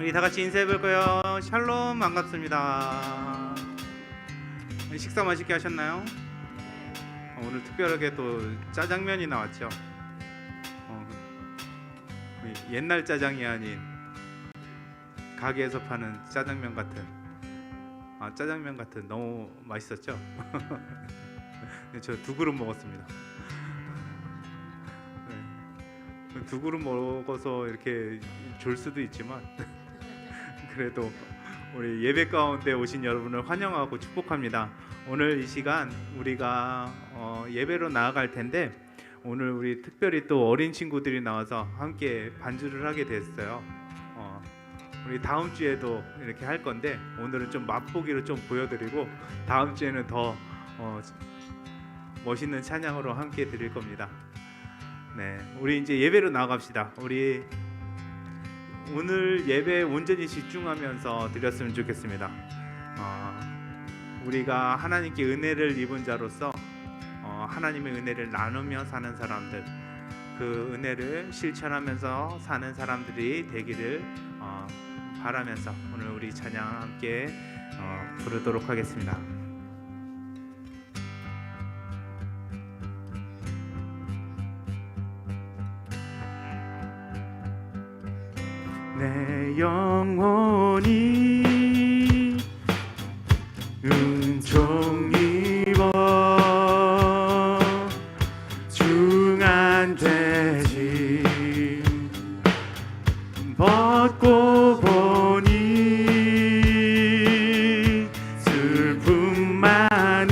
우리 다 같이 인사해볼까요? 샬롬, 반갑습니다. 식사 맛있게 하셨나요? 오늘 특별하게 또 짜장면이 나왔죠. 옛날 짜장이 아닌 가게에서 파는 짜장면 같은 짜장면 같은 너무 맛있었죠? 저 2그릇 먹었습니다. 네. 2그릇 먹어서 이렇게 졸 수도 있지만 그래도 우리 예배 가운데 오신 여러분을 환영하고 축복합니다. 오늘 이 시간 우리가 예배로 나아갈 텐데, 오늘 우리 특별히 또 어린 친구들이 나와서 함께 반주를 하게 됐어요. 우리 다음 주에도 이렇게 할 건데, 오늘은 좀 맛보기로 좀 보여드리고 다음 주에는 더 멋있는 찬양으로 함께 드릴 겁니다. 네, 우리 이제 예배로 나아갑시다. 우리 오늘 예배에 온전히 집중하면서 드렸으면 좋겠습니다. 우리가 하나님께 은혜를 입은 자로서 하나님의 은혜를 나누며 사는 사람들, 그 은혜를 실천하면서 사는 사람들이 되기를 바라면서 오늘 우리 찬양 함께 부르도록 하겠습니다. 내 영혼이 은총 입어 중한 죄짐 벗고 보니 슬픔 많은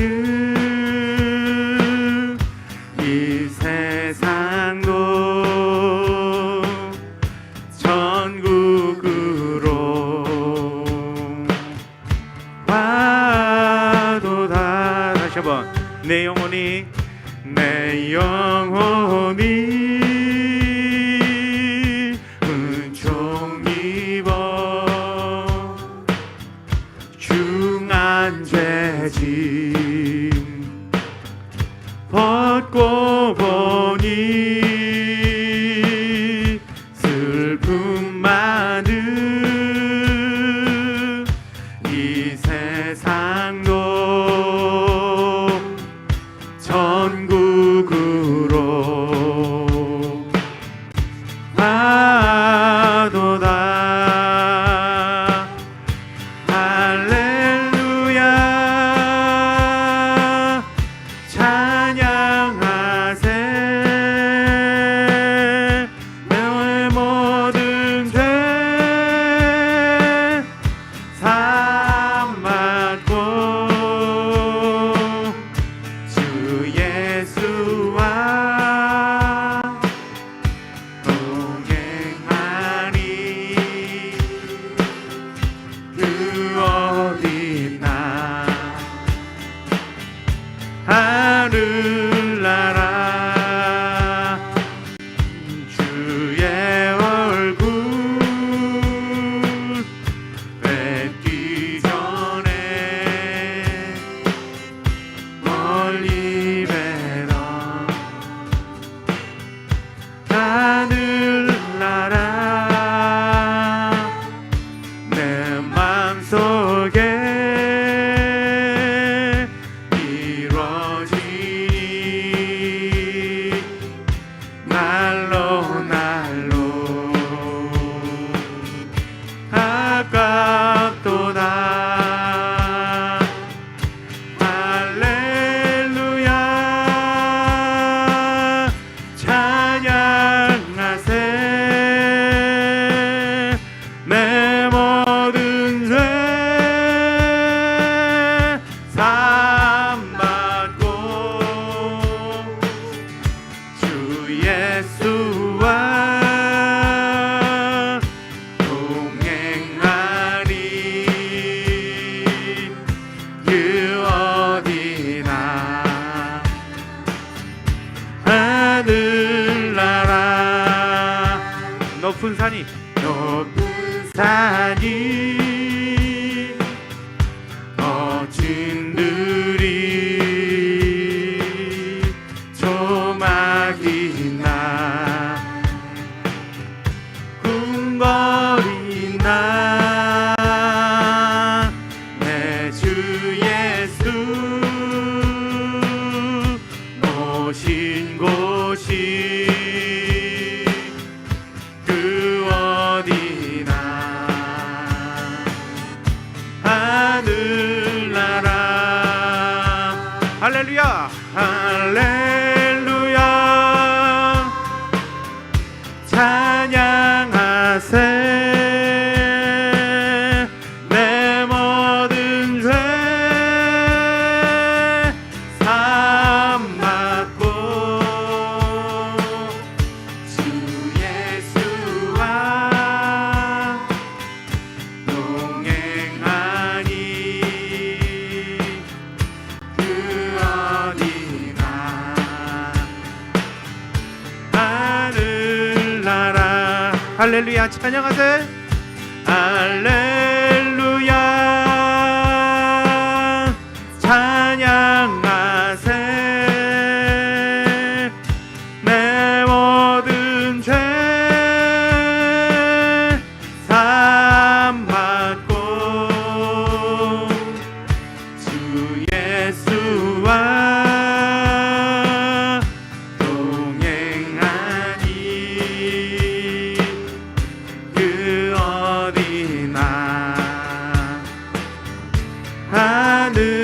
이 세상도 내 영혼이 은총 입어 중한 죄짐 벗고 보니 슬픔 많은 이 세상도 전국으로 가도다. 할렐루야 찬양하세. 내 모든 죄 사함받고 예수와 동행하니 그 어디나 하늘나라 주의 얼굴 뵙기 전에 멀리 하늘나라 내 맘속에 이루어지니 날로 날로 가깝도다. 할렐루야 찬양하세. 내 모든 죄 사함받고 주 예수와 동행하니 그 어디나 하늘나라 높은 산이 어진들이 조막이 나 궁궐이 나 할렐루야 찬양하세. 할렐루야 찬양하세. 내 모든 죄 사함받고 주 예수와 동행하니 그 어디나 하늘나라.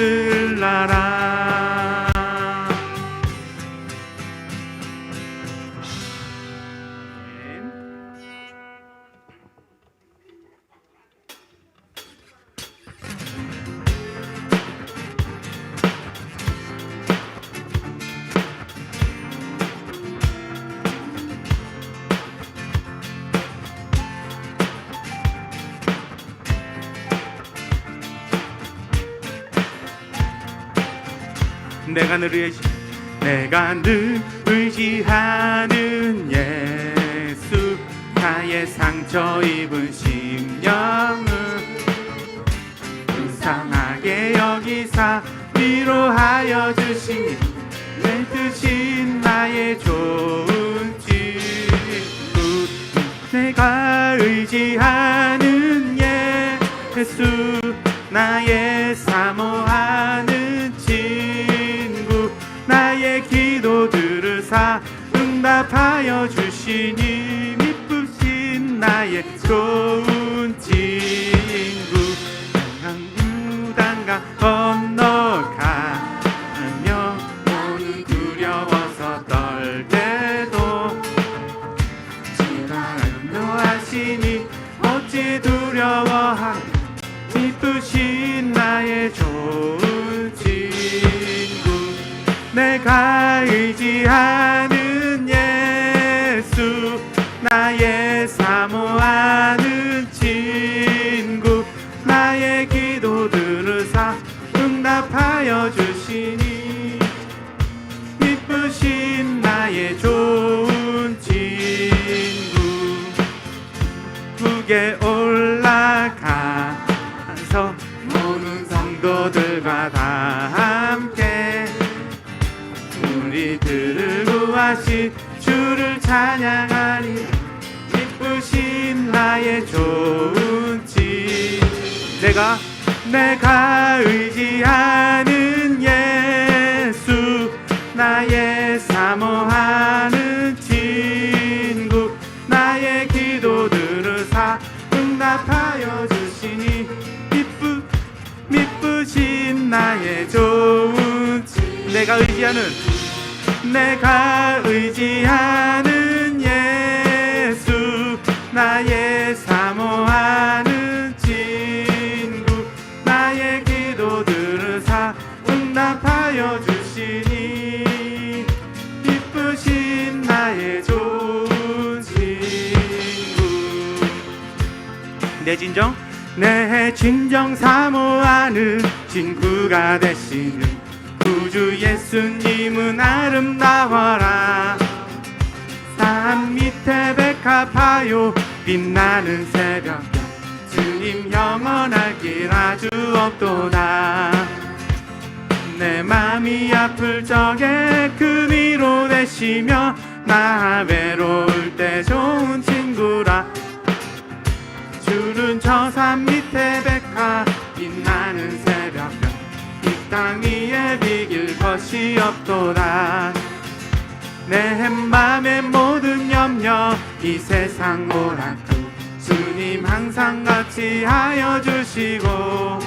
내가 늘 의지하는 예수, 나의 상처 입은 심령은 불쌍하게 여기사 위로하여 주시니 내 뜻인 나의 좋은 친구. 내가 의지하는 예수, 나의 사모하는 친구, 나의 기도 들으사 응답하여 주시니 미쁘신 나의 좋은 친구. 무단강 건너가며 너는 두려워서 떨 때도 지나가시니 어찌 두려워하니 미쁘신 나의 좋은 친구. 내가 의지하는 예수, 나의 사모하는 친구, 나의 기도 들으사 응답하여 주시니 미쁘신 나의 좋은 친구. 북에 올라가서 모든 성도들과 다 함께 우리 들을 구하신 주를 찬양하리. 미쁘신 나의 좋은 친구. 내가 의지하는 예수, 나의 사모하는 친구, 나의 기도 들으사 응답하여 주시니 미쁘신 나의 좋은 친구. 내가 의지하는 예수, 나의 사모하는 친구, 나의 기도 들으사 응답하여 주시니 미쁘신 나의 좋은 친구. 내 진정 사모하는 친구가 되시는 구주 예수님은 아름다워라. 산 밑에 백합하여 빛나는 새벽, 주님 영원할 길 아주 없도다. 내 맘이 아플 적에 그 위로 되시며 나 외로울 때 좋은 친구라. 주는 저 산 밑에 백합 빛나는 새벽, 이 땅 위에 비길 것이 없도다. 내 맘의 모든 염려 이 세상 오락도 주님 항상 같이 하여 주시고,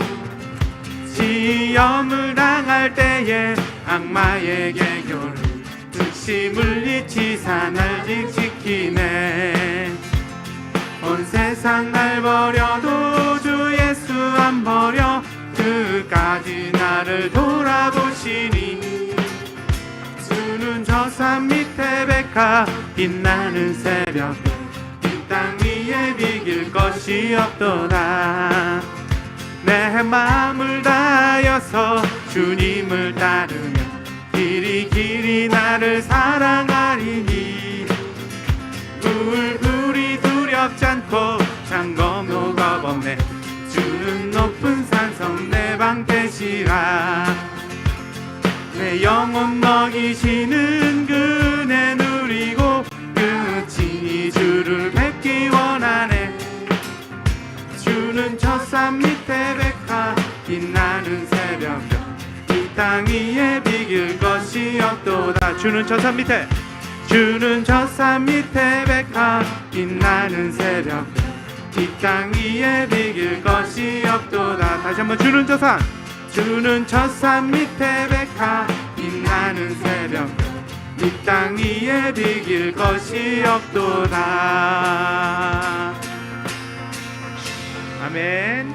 시험을 당할 때에 악마의 개교를 즉시 물리치사 날 지키네. 온 세상 날 버려도 주 예수 안 버려 끝까지 나를 돌아보시니. 주는 저 산 밑에 백합 빛나는 새벽에 이 땅 위에 비길 것이 없도다. 내 마음을 다하여서 주님을 따르며 길이 나를 사랑하리니. 불이 두려 두렵지 않고 창검노가 없네. 주는 높은 산성 내 방 되시라. 내 영혼 먹이시는 그네 누리고 끝이 주를 뵙기 원하네. 주는 저 산 밑에 백화 빛나는 새벽별 이 땅 위에 비길 것이 없도다. 주는 저 산 밑에 백화 빛나는 새벽별 이 땅 위에 비길 것이 없도다. 다시 한번 주는 저 산 밑에 백화 빛나는 새벽 이 땅 위에 비길 것이 없도다. 아멘.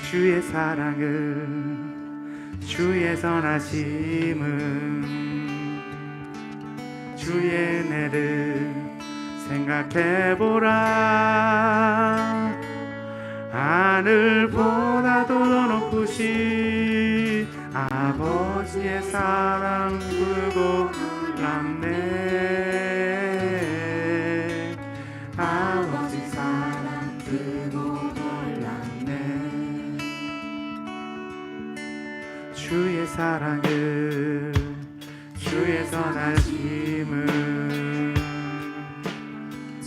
주의 사랑을 주의 선하심은 주의 은혜를 생각해보라. 하늘보다도 더 높으신 아버지의 사랑 크고 놀랍네. 아버지 사랑 크고 놀랍네. 주의 사랑을 주의 선하심은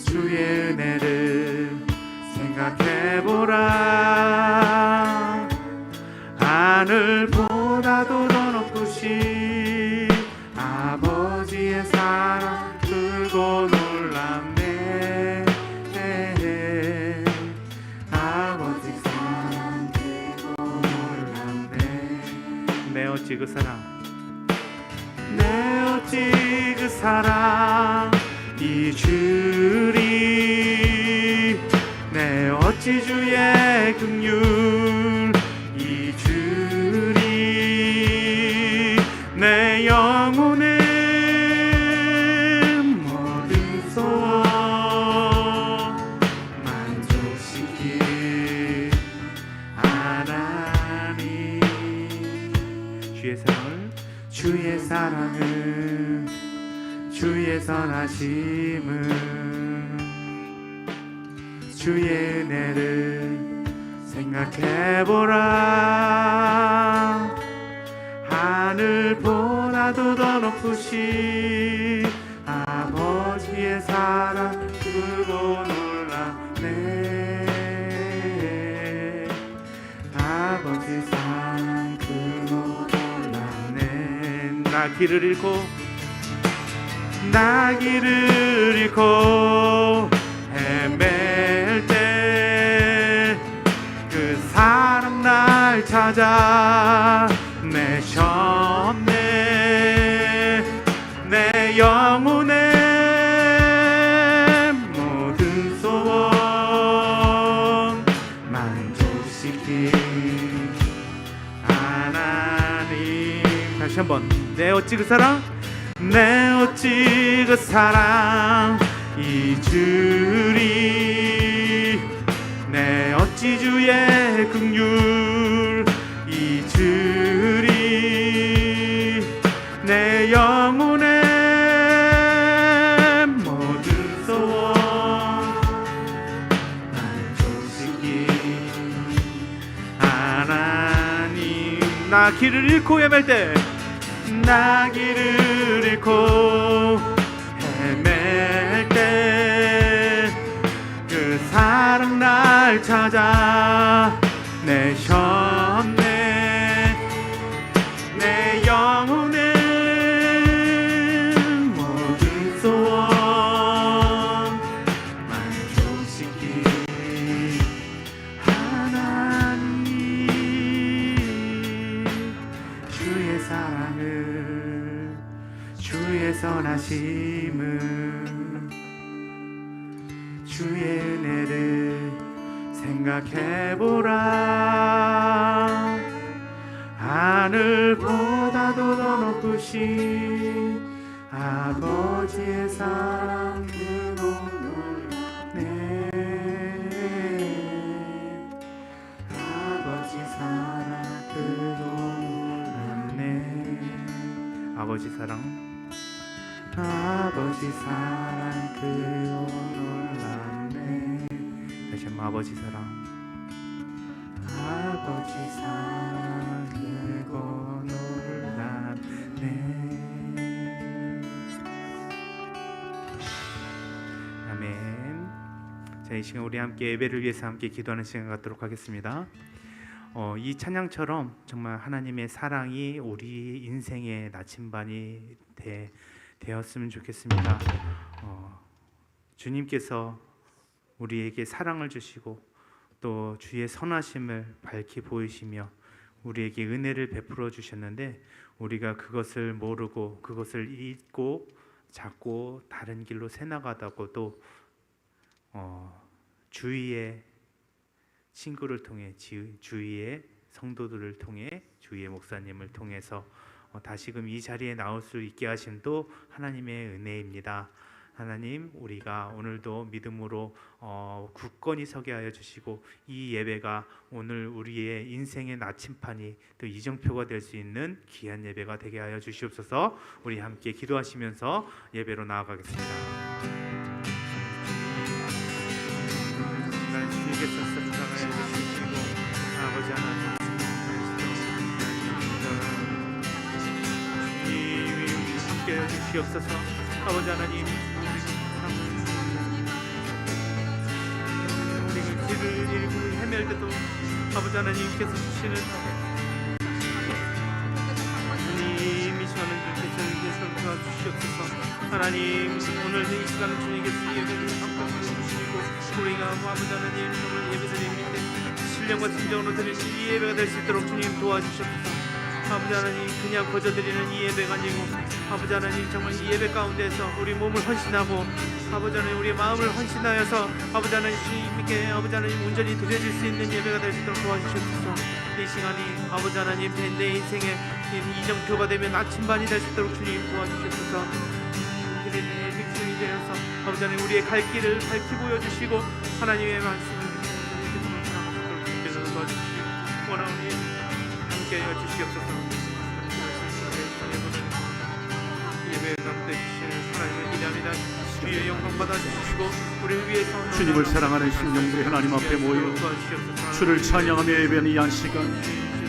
주의 은혜를 생각해보라. 하늘보다도 더 높으신 아버지의 사랑 크고 놀랍네. 아버지 사랑 크고 놀랍네. 내 어찌 그 사랑 잊으리. 내 어찌 주의 긍휼 잊으리. 내 영혼의 모든 소원 만족시킬 하나님. 주의 사랑을 주의 선하심은 주의 은혜를 생각해보라. 하늘보다도 더 높으신 아버지의 사랑 크고 놀랍네. 아버지 사랑 크고 놀랍네. 나 길을 잃고 헤맬 때 그 사랑 날 찾아 내셨네. 내 영혼의 모든 소원 만족시킨 하나님. 다시 한번. 내 어찌 그 사랑 잊으리. 내 어찌 주의 긍휼 잊으리. 내 영혼의 모든 소원 만족시킨 하나님. 나 길을 잃고 헤맬 때 그 사랑 날 찾아 내셨네. 내 영혼의 모든 소원 만족시킨 하나님. 주의 사랑을 주의 선하심은 주의 은혜를 생각해보라. 하늘보다도 더 높으신 아버지의 사랑 크고 놀랍네. 아버지 사랑 아버지 사랑, 아버지 사랑 크고 놀랍네. 다시 한번 아버지 사랑, 아버지 사랑 크고 놀랍네. 아멘. 자, 이 시간 우리 함께 예배를 위해서 함께 기도하는 시간 갖도록 하겠습니다. 이 찬양처럼 정말 하나님의 사랑이 우리 인생의 나침반이 되었으면 좋겠습니다. 주님께서 우리에게 사랑을 주시고 또 주의 선하심을 밝히 보이시며 우리에게 은혜를 베풀어 주셨는데, 우리가 그것을 모르고 그것을 잊고 자꾸 다른 길로 새나가다고도 주위의 친구를 통해, 주위의 성도들을 통해, 주위의 목사님을 통해서 다시금 이 자리에 나올 수 있게 하심도 하나님의 은혜입니다. 하나님, 우리가 오늘도 믿음으로 굳건히 서게 하여 주시고, 이 예배가 오늘 우리의 인생의 나침판이 또 이정표가 될 수 있는 귀한 예배가 되게 하여 주시옵소서. 우리 함께 기도하시면서 예배로 나아가겠습니다. 주님께서 사랑해 주시고 아버지 하나님, 주님이 함께 해 주시옵소서. 아버지 하나님, 우리 길을 잃고 헤맬 때도 아버지 하나님께서 주시는 주님, 이 시간을 주께서 도와주시옵소서. 하나님, 오늘 이 시간을 주님께서 예배를 함께 주시고 우리가 아버지 하나님 오늘 예배드릴 때 신령과 진정으로 드리는 이 예배가 될 수 있도록 주님 도와주시옵소서. 아버지 하나님, 그냥 거저드리는 이 예배가 아니고 아버지 하나님, 정말 이 예배 가운데서 우리 몸을 헌신하고 아버지 하나님 우리의 마음을 헌신하여서 아버지 하나님 주님께 아버지 하나님 온전히 드려질 수 있는 예배가 될 수 있도록 도와주시옵소서. 이 시간이 아버지 하나님 내 인생의 이정표가 되면 나침반이 될 수 있도록 주님 도와주시옵소서. 우리의 백성이 되어서 아버지 하나님 우리의 갈 길을 밝히 보여주시고 하나님의 말씀을 주께서 도와주시고 원하오니 함께하여 주시옵소서. 예배 가운데 주시는 하나님을 기대합니다. 주의 영광 받아주시고 우리를 위해서 주님을 사랑하는 심령들이 하나님 앞에 모여 주를 찬양하며 예배하는 이 한 시간,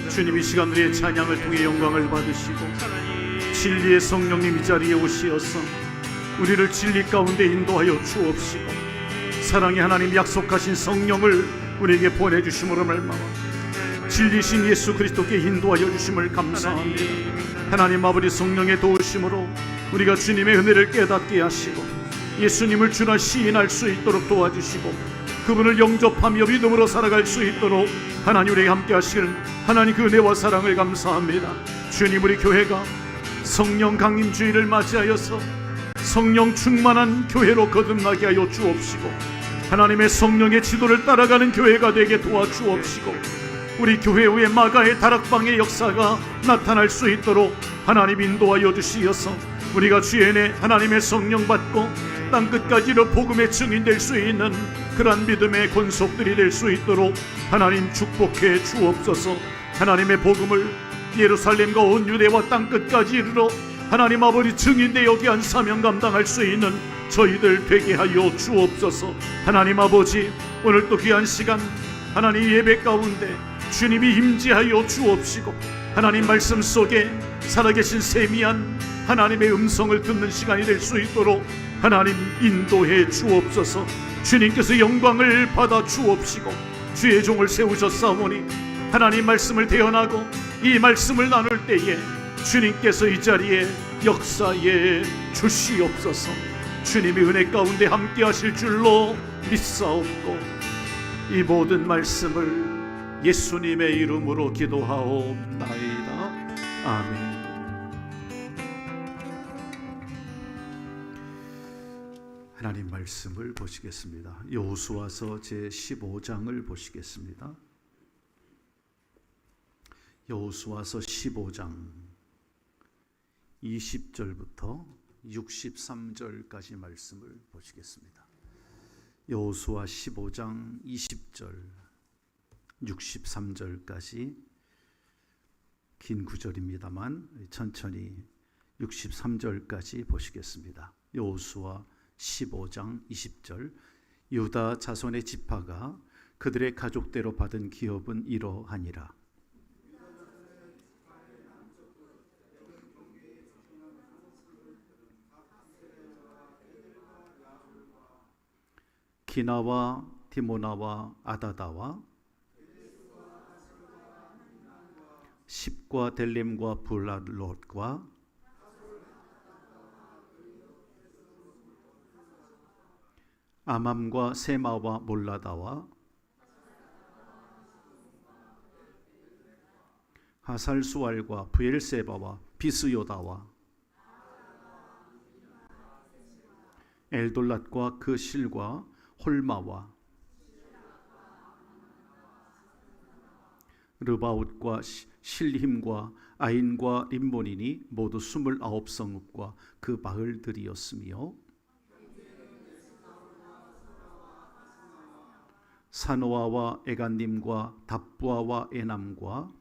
주님 이 시간 우리의 찬양을 통해 영광을 받으시고 진리의 성령님 이 자리에 오시어서 우리를 진리 가운데 인도하여 주옵시고 사랑의 하나님 약속하신 성령을 우리에게 보내주심으로 말미암아 진리신 예수 그리스도께 인도하여 주심을 감사합니다. 하나님 아버지 성령의 도우심으로 우리가 주님의 은혜를 깨닫게 하시고 예수님을 주나 시인할 수 있도록 도와주시고 그분을 영접하며 믿음으로 살아갈 수 있도록 하나님 우리에게 함께 하시는 하나님 그 은혜와 사랑을 감사합니다. 주님, 우리 교회가 성령 강림 주일을 맞이하여서 성령 충만한 교회로 거듭나게 하여 주옵시고 하나님의 성령의 지도를 따라가는 교회가 되게 도와주옵시고 우리 교회 후에 마가의 다락방의 역사가 나타날 수 있도록 하나님 인도하여 주시어서 우리가 주의 은혜 하나님의 성령 받고 땅끝까지로 복음의 증인될 수 있는 그러한 믿음의 권속들이 될 수 있도록 하나님 축복해 주옵소서. 하나님의 복음을 예루살렘과 온 유대와 땅끝까지 이르러 하나님 아버지 증인되어 귀한 사명 감당할 수 있는 저희들 되게 하여 주옵소서. 하나님 아버지, 오늘 또 귀한 시간 하나님 예배 가운데 주님이 임재하여 주옵시고 하나님 말씀 속에 살아계신 세미한 하나님의 음성을 듣는 시간이 될 수 있도록 하나님 인도해 주옵소서. 주님께서 영광을 받아 주옵시고 주의 종을 세우셨사오니 하나님 말씀을 대언하고 이 말씀을 나눌 때에 주님께서 이 자리에 역사해 주시옵소서. 주님이 은혜 가운데 함께 하실 줄로 믿사옵고 이 모든 말씀을 예수님의 이름으로 기도하옵나이다. 아멘. 하나님 말씀을 보시겠습니다. 여호수아서 제15장을 보시겠습니다. 여호수아서 15장 20절부터 63절까지 말씀을 보시겠습니다. 여호수아 15장 20절 63절까지 긴 구절입니다만 천천히 63절까지 보시겠습니다. 여호수아 15장 20절. 유다 자손의 지파가 그들의 가족대로 받은 기업은 이러하니라. 기나와 디모나와 아다다와 십과 델림과 블라롯과 아맘과 세마와 몰라다와 하살수알과 브엘세바와 비스요다와 엘돌랏과 그 실과 홀마와 르바웃과 실힘과 아인과 림몬이니 모두 29성읍과 그 마을들이었으며 사노아와 에간님과 답부아와 에남과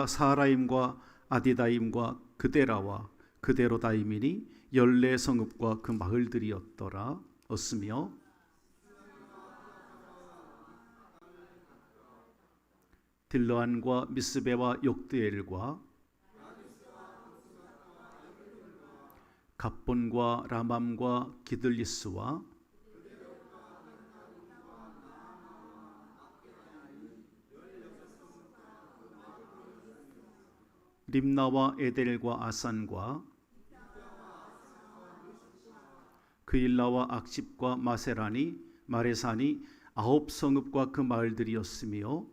사라임과 아디다임과 그데라와 그데로다임이니 14성읍과 그 마을들이었더라 었으며 딜러안과 미스베와 욕드엘과 갑본과 라맘과 기들리스와 림나와 에델과 아산과 그일라와 악집과 마세라니 마레산이 9성읍과 그 마을들이었으며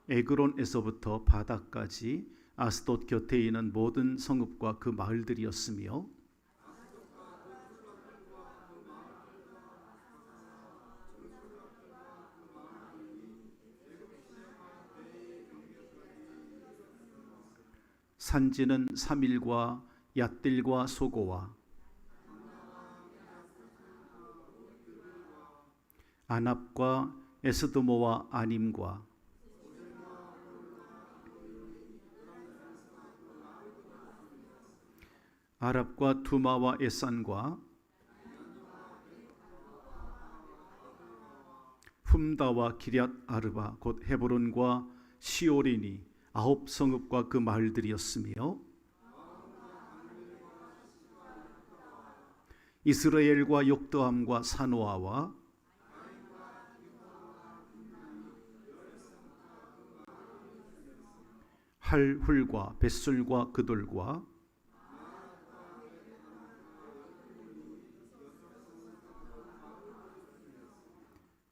에그론에서부터 바다까지 아스돗 곁에 있는 모든 성읍과 그 마을들이었으며 산지는 사밀과 얏딜과 소고와 아납과 에스드모와 아님과 아랍과 두마와 에산과 훔다와 기럇 아르바 곧 헤브론과 시오리니 9성읍과 그 마을들이었으며 이스라엘과 욕드함과 사노아와 할훌과 벳술과 그돌과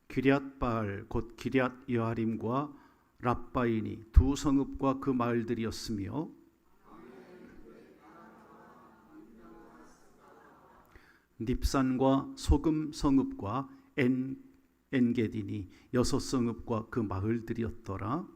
기럇바알 곧 기럇 여아림과 랍바이니 2성읍과 그 마을들이었으며 닙산과 소금 성읍과 엔게디니 6성읍과 그 마을들이었더라.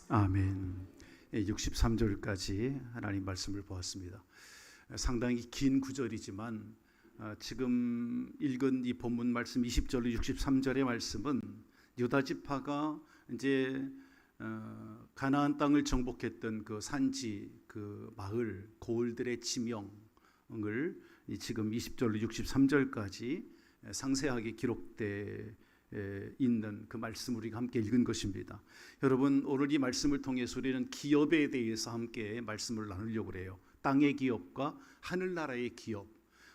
아멘. 63절까지 하나님 말씀을 보았습니다. 상당히 긴 구절이지만 지금 읽은 이 본문 말씀 20절로 63절의 말씀은 유다 지파가 이제 가나안 땅을 정복했던 그 산지, 그 마을, 고을들의 지명을 지금 20절로 63절까지 상세하게 기록돼 있는 그 말씀을 우리가 함께 읽은 것입니다. 여러분, 오늘 이 말씀을 통해서 우리는 기업에 대해서 함께 말씀을 나누려고 해요. 땅의 기업과 하늘나라의 기업.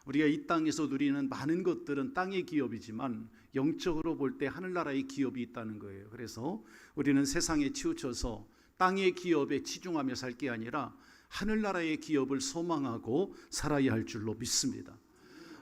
우리가 이 땅에서 누리는 많은 것들은 땅의 기업이지만 영적으로 볼 때 하늘나라의 기업이 있다는 거예요. 그래서 우리는 세상에 치우쳐서 땅의 기업에 치중하며 살 게 아니라 하늘나라의 기업을 소망하고 살아야 할 줄로 믿습니다.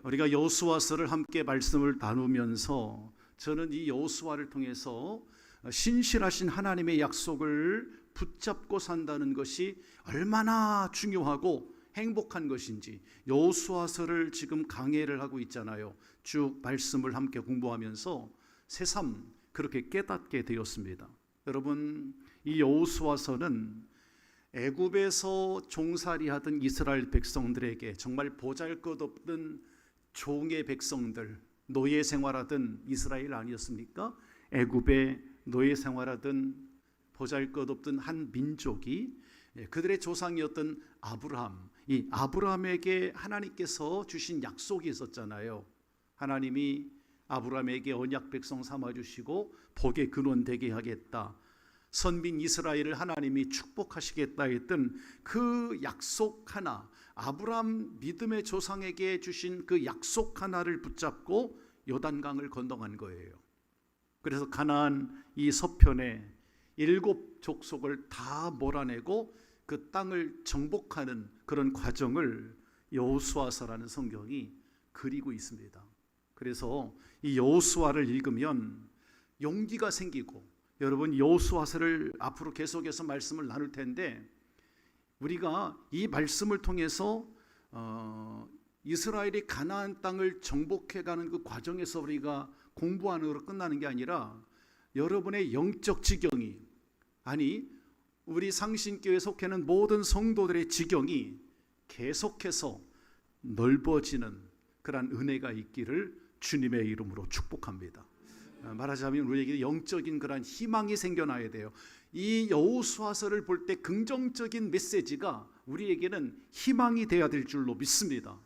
우리가 여호수아서를 함께 말씀을 나누면서 저는 이 여호수아를 통해서 신실하신 하나님의 약속을 붙잡고 산다는 것이 얼마나 중요하고 행복한 것인지 여호수아서를 지금 강해를 하고 있잖아요. 쭉 말씀을 함께 공부하면서 새삼 그렇게 깨닫게 되었습니다. 여러분, 이 여호수아서는 애굽에서 종살이하던 이스라엘 백성들에게 정말 보잘것없는 종의 백성들, 노예 생활하던 이스라엘 아니었습니까? 애굽에 노예 생활하던 보잘것없던 한 민족이 그들의 조상이었던 아브라함, 이 아브라함에게 하나님께서 주신 약속이 있었잖아요. 하나님이 아브라함에게 언약 백성 삼아주시고 복의 근원 되게 하겠다, 선민 이스라엘을 하나님이 축복하시겠다 했던 그 약속 하나, 아브라함 믿음의 조상에게 주신 그 약속 하나를 붙잡고 요단강을 건너간 거예요. 그래서 가나안 이 서편에 7 족속을 다 몰아내고 그 땅을 정복하는 그런 과정을 여호수아서라는 성경이 그리고 있습니다. 그래서 이 여호수아를 읽으면 용기가 생기고, 여러분 여호수아서를 앞으로 계속해서 말씀을 나눌 텐데, 우리가 이 말씀을 통해서 이스라엘이 가나안 땅을 정복해가는 그 과정에서 우리가 공부하는 것으로 끝나는 게 아니라, 여러분의 영적 지경이, 아니 우리 상신교회에 속해는 모든 성도들의 지경이 계속해서 넓어지는 그런 은혜가 있기를 주님의 이름으로 축복합니다. 말하자면 우리에게 영적인 그런 희망이 생겨나야 돼요. 이 여호수아서를 볼 때 긍정적인 메시지가 우리에게는 희망이 되어야 될 줄로 믿습니다.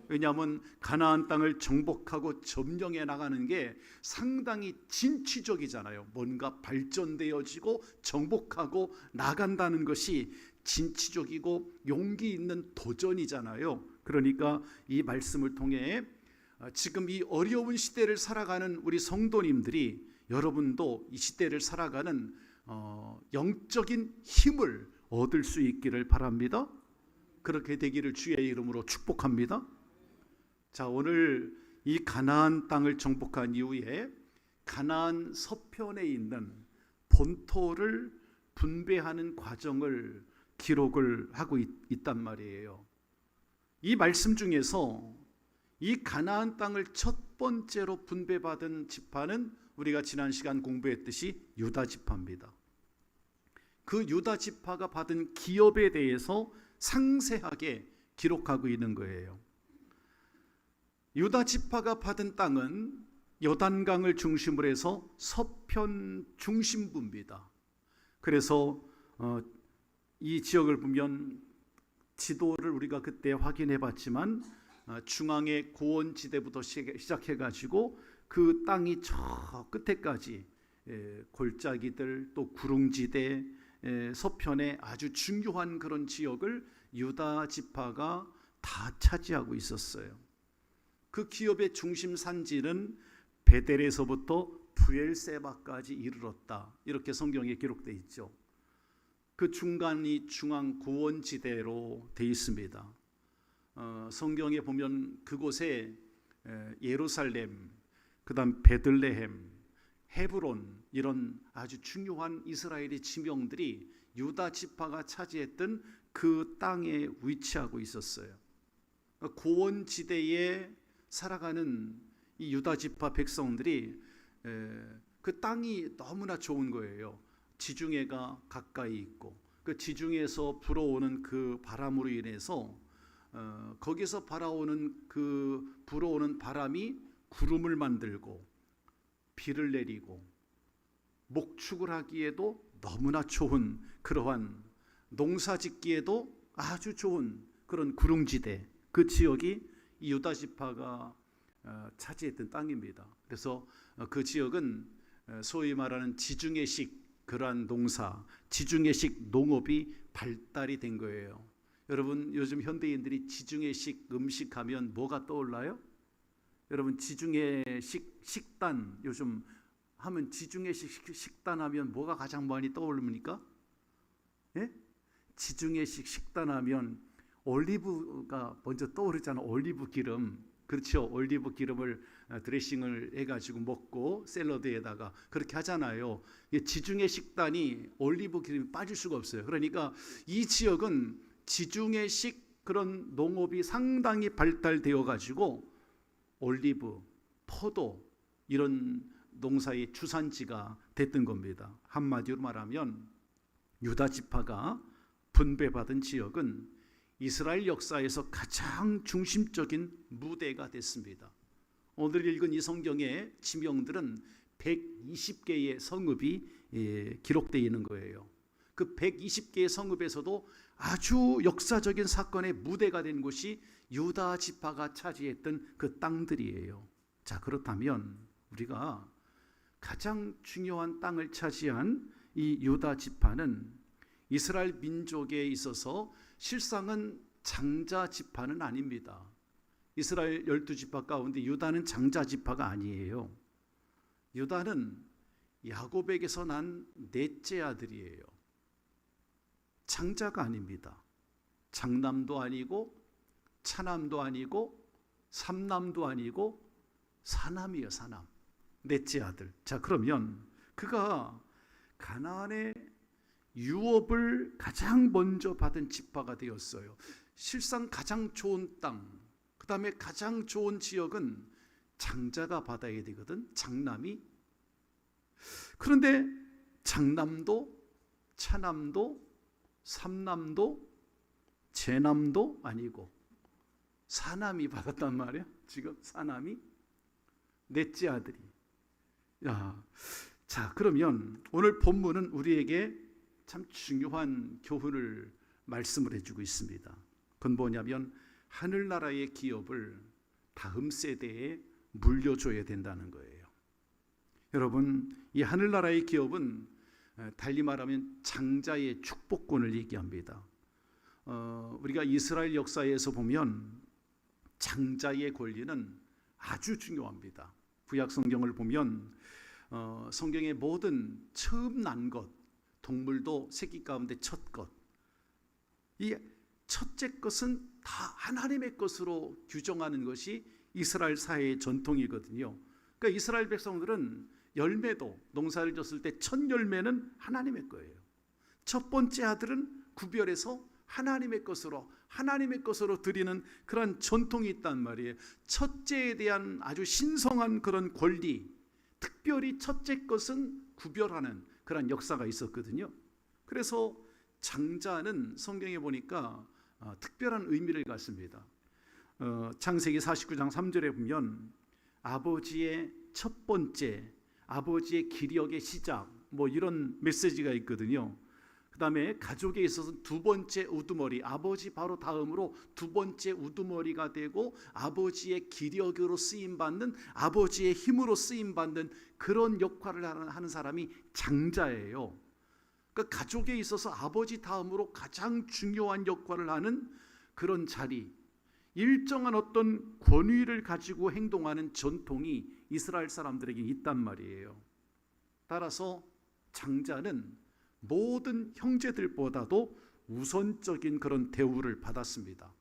왜냐하면 가나안 땅을 정복하고 점령해 나가는 게 상당히 진취적이잖아요. 뭔가 발전되어지고 정복하고 나간다는 것이 진취적이고 용기 있는 도전이잖아요. 그러니까 이 말씀을 통해 지금 이 어려운 시대를 살아가는 우리 성도님들이, 여러분도 이 시대를 살아가는 영적인 힘을 얻을 수 있기를 바랍니다. 그렇게 되기를 주의 이름으로 축복합니다. 자, 오늘 이 가나안 땅을 정복한 이후에 가나안 서편에 있는 본토를 분배하는 과정을 기록을 하고 있단 말이에요. 이 말씀 중에서 이 가나안 땅을 첫 번째로 분배받은 지파는 우리가 지난 시간 공부했듯이 유다 지파입니다. 그 유다 지파가 받은 기업에 대해서 상세하게 기록하고 있는 거예요. 유다 지파가 받은 땅은 요단강을 중심으로 해서 서편 중심부입니다. 그래서 이 지역을 보면 지도를 우리가 그때 확인해 봤지만 중앙의 고원지대부터 시작해 가지고 그 땅이 저 끝에까지 골짜기들, 또 구릉지대, 서편의 아주 중요한 그런 지역을 유다 지파가 다 차지하고 있었어요. 그 기업의 중심 산지는 베델에서부터 부엘세바까지 이르렀다, 이렇게 성경에 기록되어 있죠. 그 중간이 중앙 고원지대로 되어 있습니다. 성경에 보면 그곳에 예루살렘, 그다음 베들레헴, 헤브론, 이런 아주 중요한 이스라엘의 지명들이 유다 지파가 차지했던 그 땅에 위치하고 있었어요. 고원지대에 살아가는 이 유다 지파 백성들이 그 땅이 너무나 좋은 거예요. 지중해가 가까이 있고, 그 지중해에서 불어오는 그 바람으로 인해서 거기서 불어오는 바람이 구름을 만들고 비를 내리고 목축을 하기에도 너무나 좋은, 그러한 농사짓기에도 아주 좋은 그런 구릉지대, 그 지역이 이 유다 지파가 차지했던 땅입니다. 그래서 그 지역은 소위 말하는 지중해식 그러한 농사, 지중해식 농업이 발달이 된 거예요. 여러분, 요즘 현대인들이 지중해식 음식하면 뭐가 떠올라요? 여러분, 지중해식 식단, 요즘 하면 지중해식 식단 하면 뭐가 가장 많이 떠오릅니까? 예? 지중해식 식단 하면 올리브가 먼저 떠오르잖아. 올리브 기름. 그렇죠. 올리브 기름을 드레싱을 해가지고 먹고 샐러드에다가 그렇게 하잖아요. 지중해 식단이 올리브 기름이 빠질 수가 없어요. 그러니까 이 지역은 지중해식 그런 농업이 상당히 발달되어 가지고 올리브, 포도, 이런 농사의 주산지가 됐던 겁니다. 한마디로 말하면 유다 지파가 분배받은 지역은 이스라엘 역사에서 가장 중심적인 무대가 됐습니다. 오늘 읽은 이 성경의 지명들은 120개의 성읍이 기록되어 있는 거예요. 그 120개의 성읍에서도 아주 역사적인 사건의 무대가 된 곳이 유다 지파가 차지했던 그 땅들이에요. 자, 그렇다면 우리가 가장 중요한 땅을 차지한 이 유다 지파는 이스라엘 민족에 있어서 실상은 장자 지파는 아닙니다. 이스라엘 12지파 가운데 유다는 장자 지파가 아니에요. 유다는 야곱에게서 난 넷째 아들이에요. 장자가 아닙니다. 장남도 아니고 차남도 아니고 삼남도 아니고 사남이에요. 사남. 넷째 아들. 자, 그러면 그가 가나안의 유업을 가장 먼저 받은 지파가 되었어요. 실상 가장 좋은 땅, 그 다음에 가장 좋은 지역은 장자가 받아야 되거든. 장남이. 그런데 장남도 차남도 삼남도 제남도 아니고 사남이 받았단 말이야. 지금 사남이 넷째 아들이. 야, 자, 그러면 오늘 본문은 우리에게 참 중요한 교훈을 말씀을 해주고 있습니다. 그건 뭐냐면 하늘나라의 기업을 다음 세대에 물려줘야 된다는 거예요. 여러분, 이 하늘나라의 기업은 달리 말하면 장자의 축복권을 얘기합니다. 우리가 이스라엘 역사에서 보면 장자의 권리는 아주 중요합니다. 구약 성경을 보면 성경의 모든 처음 난 것, 동물도 새끼 가운데 첫 것, 이 첫째 것은 다 하나님의 것으로 규정하는 것이 이스라엘 사회의 전통이거든요. 그러니까 이스라엘 백성들은 열매도 농사를 졌을 때 첫 열매는 하나님의 거예요. 첫 번째 아들은 구별해서 하나님의 것으로 드리는 그런 전통이 있단 말이에요. 첫째에 대한 아주 신성한 그런 권리, 특별히 첫째 것은 구별하는 그런 역사가 있었거든요. 그래서 장자는 성경에 보니까 특별한 의미를 갖습니다. 창세기 49장 3절에 보면 아버지의 첫 번째, 아버지의 기력의 시작, 뭐 이런 메시지가 있거든요. 그 다음에 가족에 있어서 두 번째 우두머리, 아버지 바로 다음으로 두 번째 우두머리가 되고 아버지의 기력으로 쓰임받는, 아버지의 힘으로 쓰임받는 그런 역할을 하는 사람이 장자예요. 그러니까 가족에 있어서 아버지 다음으로 가장 중요한 역할을 하는 그런 자리, 일정한 어떤 권위를 가지고 행동하는 전통이 이스라엘 사람들에게 있단 말이에요. 따라서 장자는 모든 형제들보다도 우선적인 그런 대우를 받았습니다.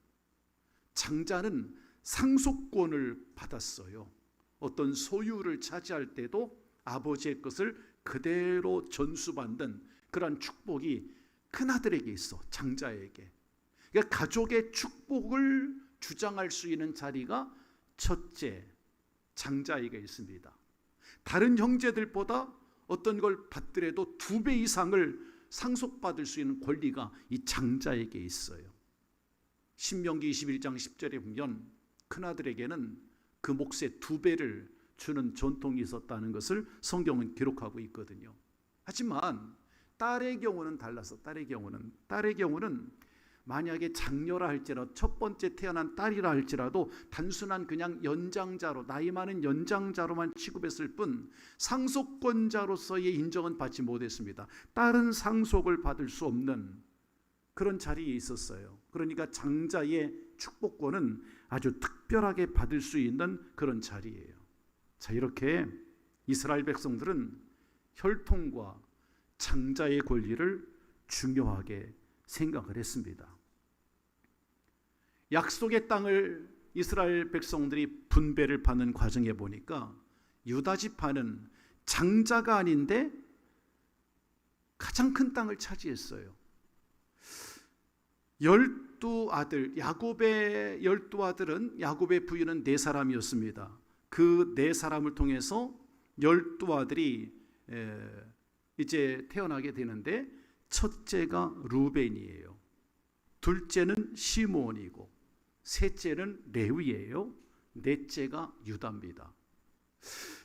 장자는 상속권을 받았어요. 어떤 소유를 차지할 때도 아버지의 것을 그대로 전수받는 그런 축복이 큰아들에게 있어, 장자에게. 그러니까 가족의 축복을 주장할 수 있는 자리가 첫째, 장자에게 있습니다. 다른 형제들보다 어떤 걸 받더라도 2배 이상을 상속받을 수 있는 권리가 이 장자에게 있어요. 신명기 21장 10절에 보면 큰아들에게는 그 몫의 2배를 주는 전통이 있었다는 것을 성경은 기록하고 있거든요. 하지만 딸의 경우는 달라서 딸의 경우는 만약에 장녀라 할지라도, 첫 번째 태어난 딸이라 할지라도 단순한 그냥 연장자로, 나이 많은 연장자로만 취급했을 뿐 상속권자로서의 인정은 받지 못했습니다. 딸은 상속을 받을 수 없는 그런 자리에 있었어요. 그러니까 장자의 축복권은 아주 특별하게 받을 수 있는 그런 자리예요. 자, 이렇게 이스라엘 백성들은 혈통과 장자의 권리를 중요하게 생각을 했습니다. 약속의 땅을 이스라엘 백성들이 분배를 받는 과정에 보니까 유다 지파는 장자가 아닌데 가장 큰 땅을 차지했어요. 12아들, 야곱의 12아들은, 야곱의 부인은 4사람이었습니다. 그 4사람을 통해서 12아들이 이제 태어나게 되는데 첫째가 루벤이에요. 둘째는 시므온이고 셋째는 레위예요. 넷째가 유다입니다.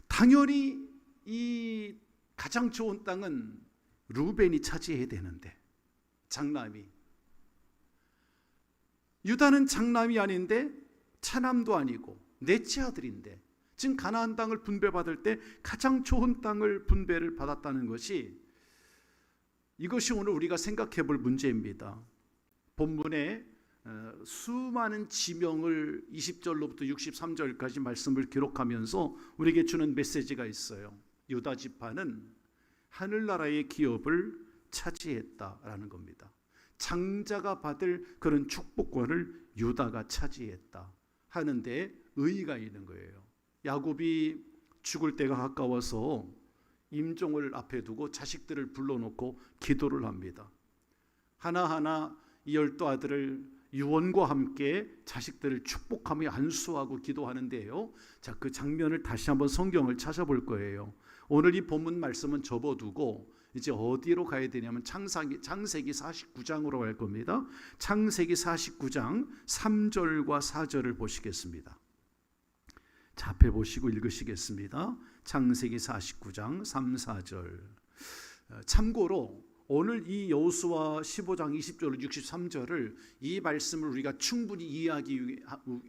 당연히 이 가장 좋은 땅은 루벤이 차지해야 되는데 장남이, 유다는 장남이 아닌데 차남도 아니고 넷째 아들인데, 지금 가나안 땅을 분배받을 때 가장 좋은 땅을 분배를 받았다는 것이, 이것이 오늘 우리가 생각해 볼 문제입니다. 본문에 수많은 지명을 20절로부터 63절까지 말씀을 기록하면서 우리에게 주는 메시지가 있어요. 유다 지파는 하늘나라의 기업을 차지했다라는 겁니다. 장자가 받을 그런 축복권을 유다가 차지했다 하는데 의의가 있는 거예요. 야곱이 죽을 때가 가까워서 임종을 앞에 두고 자식들을 불러놓고 기도를 합니다. 하나하나 이 12아들을 유언과 함께 자식들을 축복하며 안수하고 기도하는데요. 자, 그 장면을 다시 한번 성경을 찾아볼 거예요. 오늘 이 본문 말씀은 접어두고 이제 어디로 가야 되냐면 창세기 49장으로 갈 겁니다. 창세기 49장 3절과 4절을 보시겠습니다. 자, 앞에 보시고 읽으시겠습니다. 창세기 49장 3, 4절. 참고로 오늘 이 여호수아 15장 20절 63절을 이 말씀을 우리가 충분히 이해하기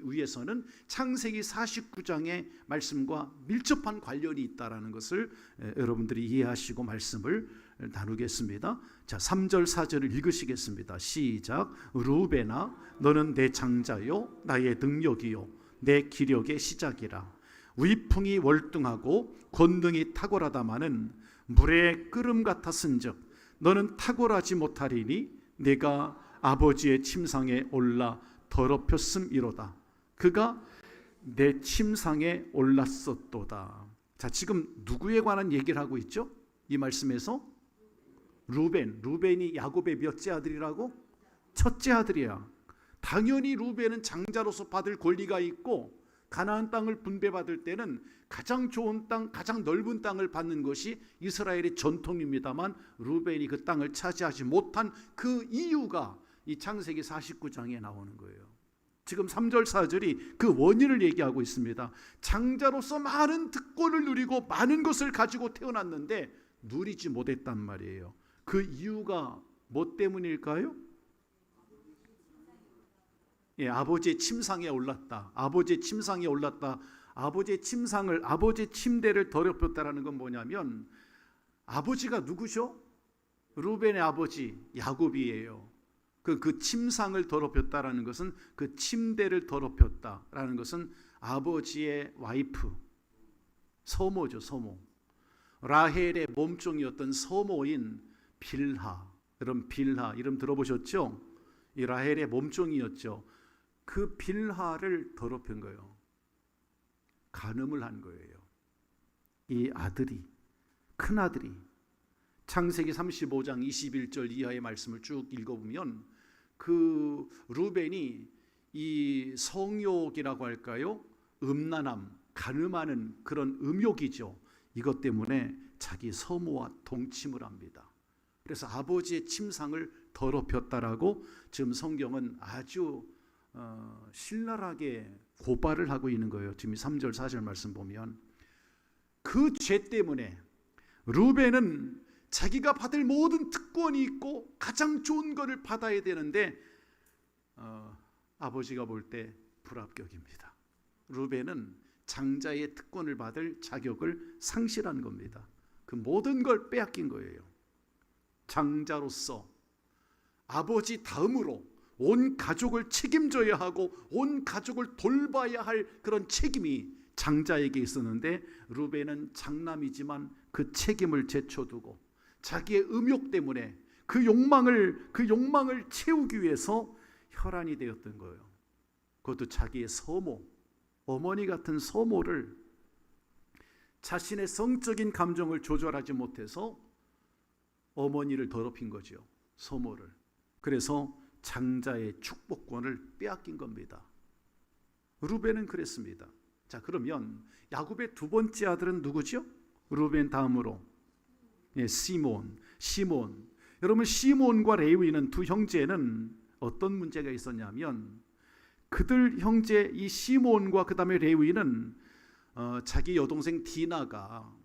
위해서는 창세기 49장의 말씀과 밀접한 관련이 있다라는 것을 여러분들이 이해하시고 말씀을 나누겠습니다. 자, 3절 4절을 읽으시겠습니다. 시작. 루벤아, 너는 내 장자요 나의 능력이요 내 기력의 시작이라. 위풍이 월등하고 권능이 탁월하다마는 물의 끓음 같았은즉 너는 탁월하지 못하리니 내가 아버지의 침상에 올라 더럽혔음이로다. 그가 내 침상에 올랐었도다. 자, 지금 누구에 관한 얘기를 하고 있죠? 이 말씀에서 루벤이 야곱의 몇째 아들이라고? 첫째 아들이야. 당연히 루벤은 장자로서 받을 권리가 있고 가나안 땅을 분배받을 때는 가장 좋은 땅, 가장 넓은 땅을 받는 것이 이스라엘의 전통입니다만 루벤이 그 땅을 차지하지 못한 그 이유가 이 창세기 49장에 나오는 거예요. 지금 3절 4절이 그 원인을 얘기하고 있습니다. 장자로서 많은 특권을 누리고 많은 것을 가지고 태어났는데 누리지 못했단 말이에요. 그 이유가 뭐 때문일까요? 예, 아버지의 침상에 올랐다. 아버지의 침상에 올랐다. 아버지의 침대를 더럽혔다라는 건 뭐냐면, 아버지가 누구죠? 루벤의 아버지 야곱이에요. 그 침상을 더럽혔다라는 것은, 그 침대를 더럽혔다라는 것은 아버지의 와이프, 서모죠, 서모. 라헬의 몸종이었던 서모인 빌하. 여러분 빌하 이름 들어보셨죠? 이 라헬의 몸종이었죠. 그 빌하를 더럽힌 거예요. 간음을 한 거예요. 이 아들이, 큰 아들이. 창세기 35장 21절 이하의 말씀을 쭉 읽어보면 그 루벤이 이 성욕이라고 할까요? 음란함, 간음하는 그런 음욕이죠. 이것 때문에 자기 서모와 동침을 합니다. 그래서 아버지의 침상을 더럽혔다라고 지금 성경은 아주 신랄하게 고발을 하고 있는 거예요. 지금 3절 4절 말씀 보면 그 죄 때문에 루벤은 자기가 받을 모든 특권이 있고 가장 좋은 것을 받아야 되는데 아버지가 볼 때 불합격입니다. 루벤은 장자의 특권을 받을 자격을 상실한 겁니다. 그 모든 걸 빼앗긴 거예요. 장자로서 아버지 다음으로 온 가족을 책임져야 하고 온 가족을 돌봐야 할 그런 책임이 장자에게 있었는데 루벤은 장남이지만 그 책임을 제쳐두고 자기의 음욕 때문에 그 욕망을 채우기 위해서 혈안이 되었던 거예요. 그것도 자기의 서모, 어머니 같은 서모를 자신의 성적인 감정을 조절하지 못해서 어머니를 더럽힌 거죠. 서모를. 그래서 장자의 축복권을 빼앗긴 겁니다. 루벤은 그랬습니다. 자, 그러면 야곱의 두 번째 아들은 누구죠? 루벤 다음으로 시몬. 여러분, 시몬과 레위는 두 형제는 어떤 문제가 있었냐면, 그들 형제 이 시몬과 그 다음에 레위는 자기 여동생 디나가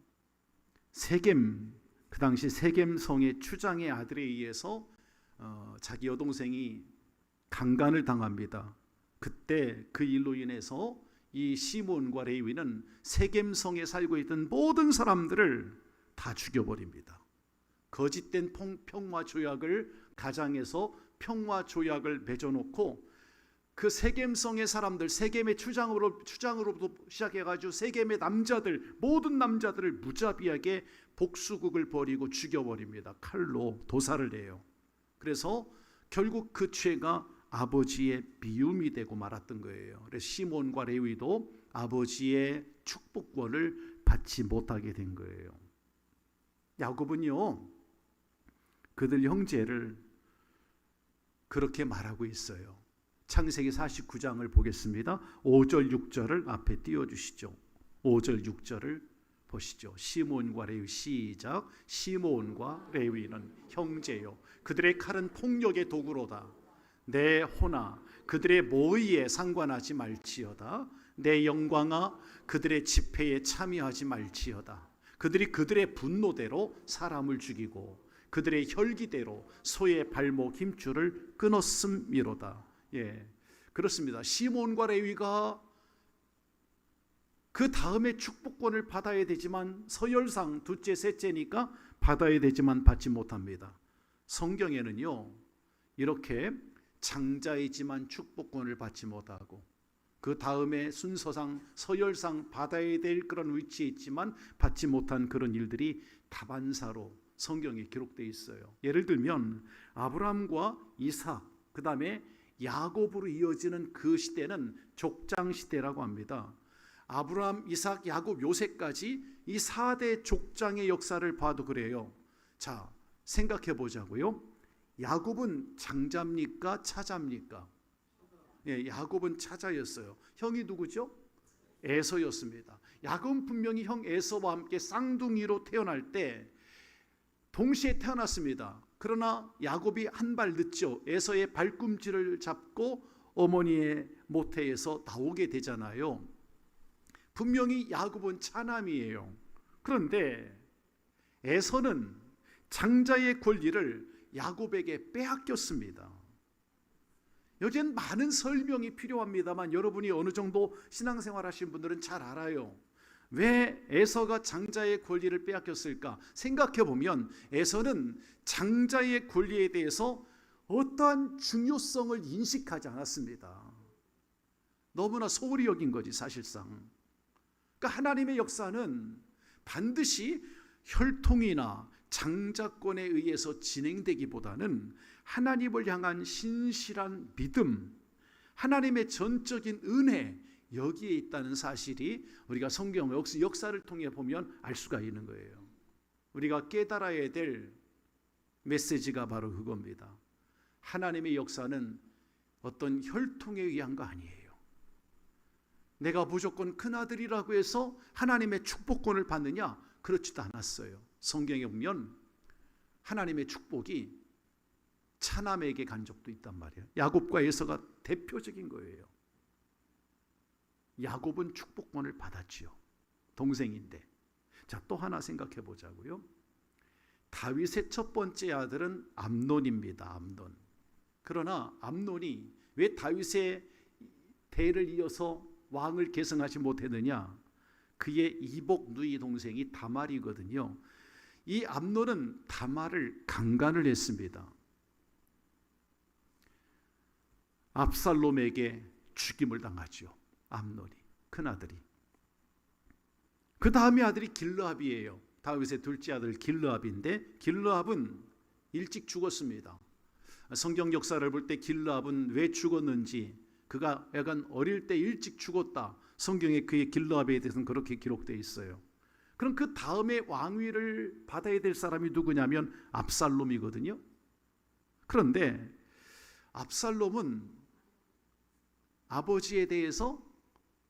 세겜, 그 당시 세겜성의 추장의 아들에 의해서 자기 여동생이 강간을 당합니다. 그때 그 일로 인해서 이 시몬과 레위는 세겜성에 살고 있던 모든 사람들을 다 죽여버립니다. 거짓된 평화 조약을 가장해서 평화 조약을 맺어놓고 그 세겜성의 사람들, 세겜의 추장으로부터 시작해가지고 세겜의 남자들, 모든 남자들을 무자비하게 복수국을 벌이고 죽여버립니다. 칼로 도살을 해요. 그래서 결국 그 죄가 아버지의 미움이 되고 말았던 거예요. 그래서 시몬과 레위도 아버지의 축복권을 받지 못하게 된 거예요. 야곱은요, 그들 형제를 그렇게 말하고 있어요. 창세기 49장을 보겠습니다. 5절 6절을 앞에 띄워주시죠. 5절 6절을 보시죠. 시몬과 레위, 시작. 시몬과 레위는 형제요, 그들의 칼은 폭력의 도구로다. 내 호나 그들의 모의에 상관하지 말지어다. 내 영광아 그들의 집회에 참여하지 말지어다. 그들이 그들의 분노대로 사람을 죽이고 그들의 혈기대로 소의 발목 힘줄을 끊었음이로다. 그렇습니다. 시몬과 레위가 그 다음에 축복권을 받아야 되지만, 서열상 둘째 셋째니까 받아야 되지만 받지 못합니다. 성경에는요, 이렇게 장자이지만 축복권을 받지 못하고 그 다음에 순서상 서열상 받아야 될 그런 위치에 있지만 받지 못한 그런 일들이 다반사로 성경에 기록되어 있어요. 예를 들면 아브라함과 이삭, 그 다음에 야곱으로 이어지는 그 시대는 족장 시대라고 합니다. 아브라함, 이삭, 야곱, 요셉까지 이 4대 족장의 역사를 봐도 그래요. 자, 생각해 보자고요. 야곱은 장자입니까? 차자입니까? 야곱은 차자였어요. 형이 누구죠? 에서였습니다. 야곱은 분명히 형 에서와 함께 쌍둥이로 태어날 때 동시에 태어났습니다. 그러나 야곱이 한 발 늦죠. 에서의 발꿈치를 잡고 어머니의 모태에서 나오게 되잖아요. 분명히 야곱은 차남이에요. 그런데 에서는 장자의 권리를 야곱에게 빼앗겼습니다. 여기엔 많은 설명이 필요합니다만 여러분이 어느 정도 신앙생활 하신 분들은 잘 알아요. 왜 에서가 장자의 권리를 빼앗겼을까? 생각해 보면 에서는 장자의 권리에 대해서 어떠한 중요성을 인식하지 않았습니다. 너무나 소홀히 여긴 거지 사실상. 그러니까 하나님의 역사는 반드시 혈통이나 장자권에 의해서 진행되기보다는 하나님을 향한 신실한 믿음, 하나님의 전적인 은혜, 여기에 있다는 사실이 우리가 성경 역사를 통해 보면 알 수가 있는 거예요. 우리가 깨달아야 될 메시지가 바로 그겁니다. 하나님의 역사는 어떤 혈통에 의한 거 아니에요. 내가 무조건 큰아들이라고 해서 하나님의 축복권을 받느냐? 그렇지도 않았어요. 성경에 보면 하나님의 축복이 차남에게 간 적도 있단 말이에요. 야곱과 에서가 대표적인 거예요. 야곱은 축복권을 받았지요. 동생인데. 자, 또 하나 생각해 보자고요. 다윗의 첫 번째 아들은 암논입니다. 암논. 그러나 암논이 왜 다윗의 대를 이어서 왕을 계승하지 못했느냐? 그의 이복 누이 동생이 다말이거든요. 이 암논은 다말을 강간을 했습니다. 압살롬에게 죽임을 당하죠. 암논이, 큰아들이. 그 다음에 아들이 길르압이에요. 다윗의 둘째 아들 길르압인데 길르압은 일찍 죽었습니다. 성경 역사를 볼 때 길르압은 왜 죽었는지, 그가 약간 어릴 때 일찍 죽었다, 성경에 그의 길르압에 대해서는 그렇게 기록되어 있어요. 그럼 그 다음에 왕위를 받아야 될 사람이 누구냐면 압살롬이거든요. 그런데 압살롬은 아버지에 대해서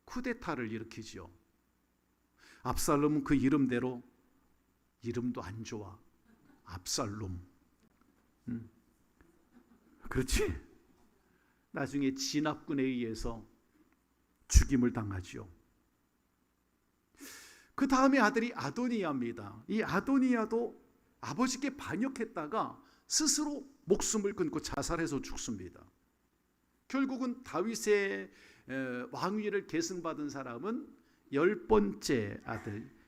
쿠데타를 일으키죠. 압살롬은 그 이름대로 이름도 안 좋아. 압살롬. 그렇지? 나중에 진압군에 의해서 죽임을 당하죠. 그 다음에 아들이 아도니아입니다. 이 아도니아도 아버지께 반역했다가 스스로 목숨을 끊고 자살해서 죽습니다. 결국은 다윗의 왕위를 계승받은 사람은 열 번째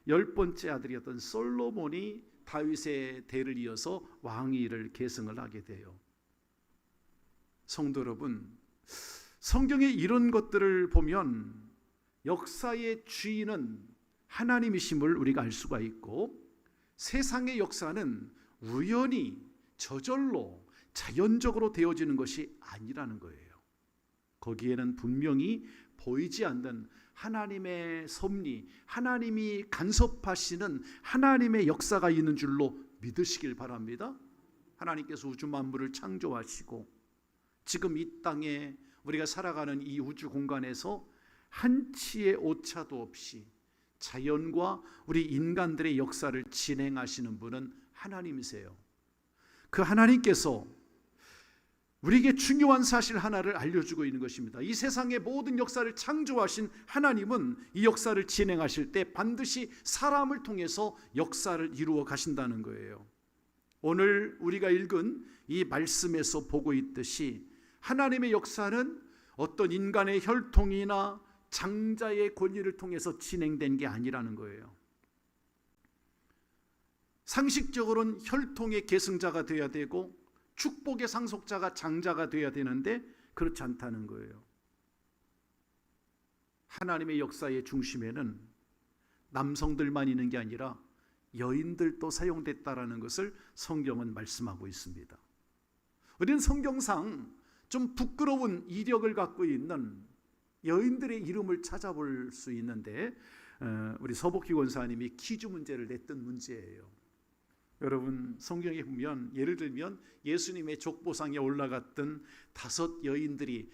아들이었던 솔로몬이 다윗의 대를 이어서 왕위를 계승을 하게 돼요. 성도 여러분, 성경에 이런 것들을 보면 역사의 주인은 하나님이심을 우리가 알 수가 있고, 세상의 역사는 우연히 저절로 자연적으로 되어지는 것이 아니라는 거예요. 거기에는 분명히 보이지 않는 하나님의 섭리, 하나님이 간섭하시는 하나님의 역사가 있는 줄로 믿으시길 바랍니다. 하나님께서 우주 만물을 창조하시고 지금 이 땅에 우리가 살아가는 이 우주 공간에서 한치의 오차도 없이 자연과 우리 인간들의 역사를 진행하시는 분은 하나님이세요. 그 하나님께서 우리에게 중요한 사실 하나를 알려주고 있는 것입니다. 이 세상의 모든 역사를 창조하신 하나님은 이 역사를 진행하실 때 반드시 사람을 통해서 역사를 이루어 가신다는 거예요. 오늘 우리가 읽은 이 말씀에서 보고 있듯이 하나님의 역사는 어떤 인간의 혈통이나 장자의 권위를 통해서 진행된 게 아니라는 거예요. 상식적으로는 혈통의 계승자가 되어야 되고 축복의 상속자가 장자가 되어야 되는데 그렇지 않다는 거예요. 하나님의 역사의 중심에는 남성들만 있는 게 아니라 여인들도 사용됐다라는 것을 성경은 말씀하고 있습니다. 우리는 성경상 좀 부끄러운 이력을 갖고 있는 여인들의 이름을 찾아볼 수 있는데 우리 서복희 권사님이 퀴즈 문제를 냈던 문제예요. 여러분 성경에 보면 예를 들면 예수님의 족보상에 올라갔던 5 여인들이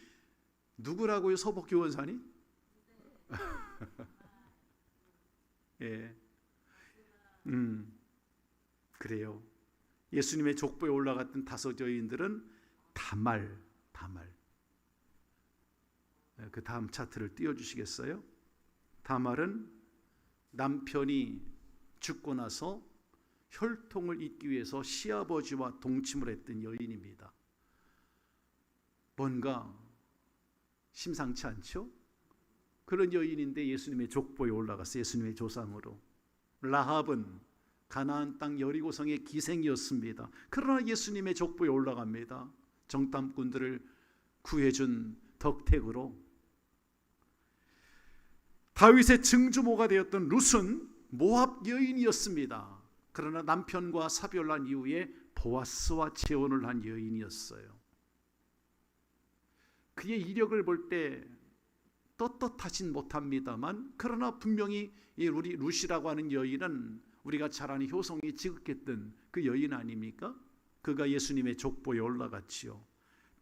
누구라고요? 서복희 권사님? 예, 그래요. 예수님의 족보에 올라갔던 5 여인들은 다말. 그 다음 차트를 띄워주시겠어요? 다말은 남편이 죽고 나서 혈통을 잇기 위해서 시아버지와 동침을 했던 여인입니다. 뭔가 심상치 않죠? 그런 여인인데 예수님의 족보에 올라갔어요. 예수님의 조상으로. 라합은 가나안 땅 여리고성의 기생이었습니다. 그러나 예수님의 족보에 올라갑니다. 정탐꾼들을 구해준 덕택으로. 다윗의 증조모가 되었던 룻은 모압 여인이었습니다. 그러나 남편과 사별한 이후에 보아스와 재혼을 한 여인이었어요. 그의 이력을 볼 때 떳떳하진 못합니다만, 그러나 분명히 우리 룻이라고 하는 여인은 우리가 잘 아는 효성이 지극했던 그 여인 아닙니까? 그가 예수님의 족보에 올라갔지요.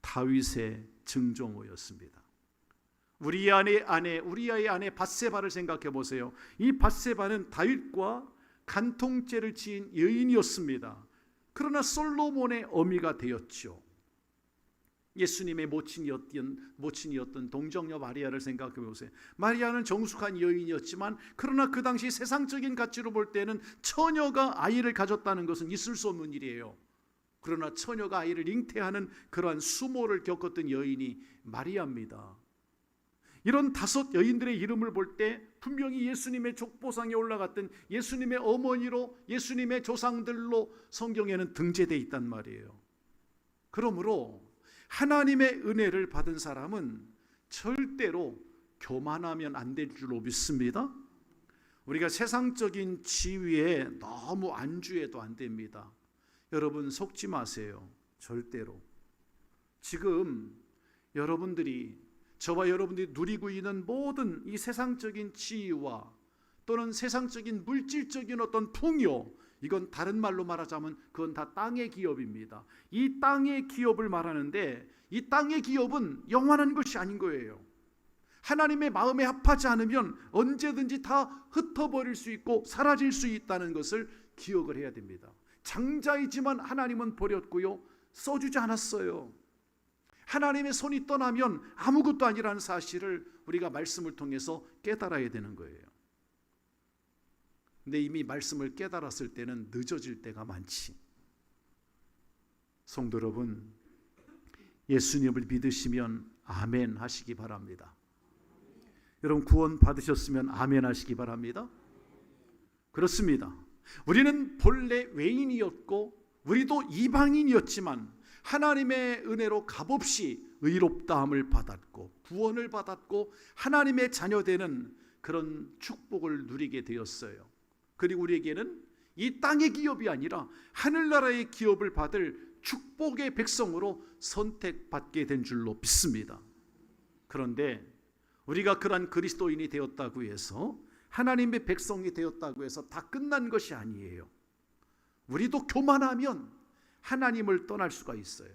다윗의 증조모였습니다. 우리아의 아내 밧세바를 생각해 보세요. 이 밧세바는 다윗과 간통죄를 지은 여인이었습니다. 그러나 솔로몬의 어미가 되었죠. 예수님의 모친이었던 동정녀 마리아를 생각해 보세요. 마리아는 정숙한 여인이었지만 그러나 그 당시 세상적인 가치로 볼 때는 처녀가 아이를 가졌다는 것은 있을 수 없는 일이에요. 그러나 처녀가 아이를 잉태하는 그러한 수모를 겪었던 여인이 마리아입니다. 이런 5 여인들의 이름을 볼 때 분명히 예수님의 족보상에 올라갔던 예수님의 어머니로, 예수님의 조상들로 성경에는 등재되어 있단 말이에요. 그러므로 하나님의 은혜를 받은 사람은 절대로 교만하면 안 될 줄로 믿습니다. 우리가 세상적인 지위에 너무 안주해도 안 됩니다. 여러분 속지 마세요. 절대로. 지금 여러분들이, 저와 여러분들이 누리고 있는 모든 이 세상적인 지위와 또는 세상적인 물질적인 어떤 풍요, 이건 다른 말로 말하자면 그건 다 땅의 기업입니다. 이 땅의 기업을 말하는데 이 땅의 기업은 영원한 것이 아닌 거예요. 하나님의 마음에 합하지 않으면 언제든지 다 흩어버릴 수 있고 사라질 수 있다는 것을 기억을 해야 됩니다. 장자이지만 하나님은 버렸고요, 써주지 않았어요. 하나님의 손이 떠나면 아무것도 아니라는 사실을 우리가 말씀을 통해서 깨달아야 되는 거예요. 근데 이미 말씀을 깨달았을 때는 늦어질 때가 많지. 성도 여러분, 예수님을 믿으시면 아멘 하시기 바랍니다. 여러분 구원 받으셨으면 아멘 하시기 바랍니다. 그렇습니다. 우리는 본래 외인이었고 우리도 이방인이었지만 하나님의 은혜로 값없이 의롭다함을 받았고 구원을 받았고 하나님의 자녀되는 그런 축복을 누리게 되었어요. 그리고 우리에게는 이 땅의 기업이 아니라 하늘나라의 기업을 받을 축복의 백성으로 선택받게 된 줄로 믿습니다. 그런데 우리가 그러한 그리스도인이 되었다고 해서 하나님의 백성이 되었다고 해서 다 끝난 것이 아니에요. 우리도 교만하면 하나님을 떠날 수가 있어요.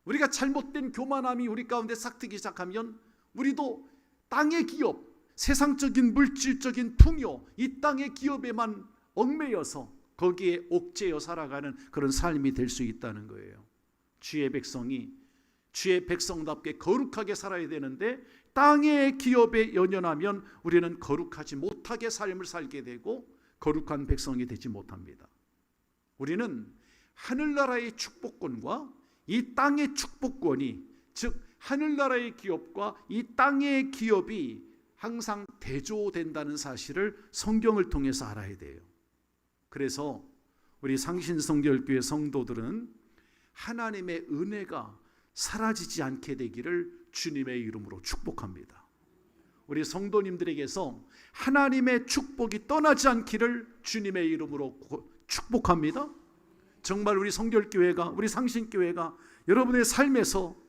우리가 잘못된 교만함이 우리 가운데 싹트기 시작하면 우리도 땅의 기업, 세상적인 물질적인 풍요, 이 땅의 기업에만 얽매여서 거기에 옥죄어 살아가는 그런 삶이 될 수 있다는 거예요. 주의 백성이 주의 백성답게 거룩하게 살아야 되는데 땅의 기업에 연연하면 우리는 거룩하지 못하게 삶을 살게 되고 거룩한 백성이 되지 못합니다. 우리는 하늘나라의 축복권과 이 땅의 축복권이, 즉 하늘나라의 기업과 이 땅의 기업이 항상 대조된다는 사실을 성경을 통해서 알아야 돼요. 그래서 우리 상신성결교회 성도들은 하나님의 은혜가 사라지지 않게 되기를 주님의 이름으로 축복합니다. 우리 성도님들에게서 하나님의 축복이 떠나지 않기를 주님의 이름으로 축복합니다. 정말 우리 성결교회가, 우리 상신교회가 여러분의 삶에서,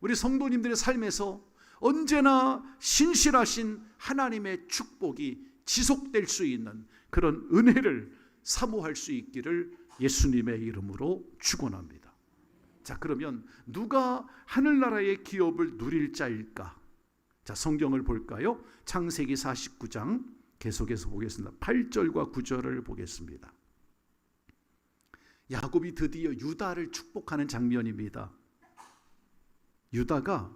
우리 성도님들의 삶에서 언제나 신실하신 하나님의 축복이 지속될 수 있는 그런 은혜를 사모할 수 있기를 예수님의 이름으로 축원합니다. 자, 그러면 누가 하늘나라의 기업을 누릴 자일까? 자, 성경을 볼까요? 창세기 49장 계속해서 보겠습니다. 8절과 9절을 보겠습니다. 야곱이 드디어 유다를 축복하는 장면입니다. 유다가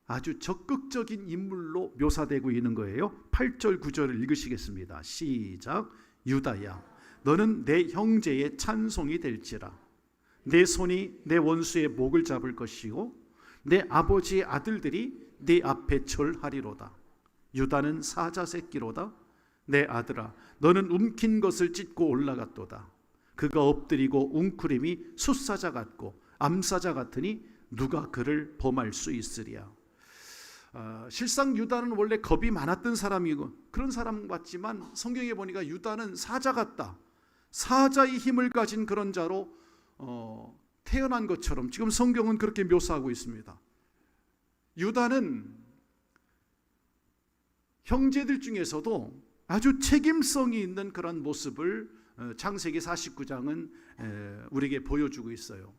아주 적극적인 인물로 묘사되고 있는 거예요. 8절 9절을 읽으시겠습니다. 시작. 유다야, 너는 내 형제의 찬송이 될지라. 내 손이 내 원수의 목을 잡을 것이고 내 아버지의 아들들이 네 앞에 절하리로다. 유다는 사자 새끼로다. 내 아들아, 너는 움킨 것을 찢고 올라갔도다. 그가 엎드리고 웅크림이 숫사자 같고 암사자 같으니 누가 그를 범할 수 있으랴. 실상 유다는 원래 겁이 많았던 사람이고 그런 사람 같지만 성경에 보니까 유다는 사자 같다. 사자의 힘을 가진 그런 자로 태어난 것처럼 지금 성경은 그렇게 묘사하고 있습니다. 유다는 형제들 중에서도 아주 책임성이 있는 그런 모습을 창세기 49장은 우리에게 보여주고 있어요.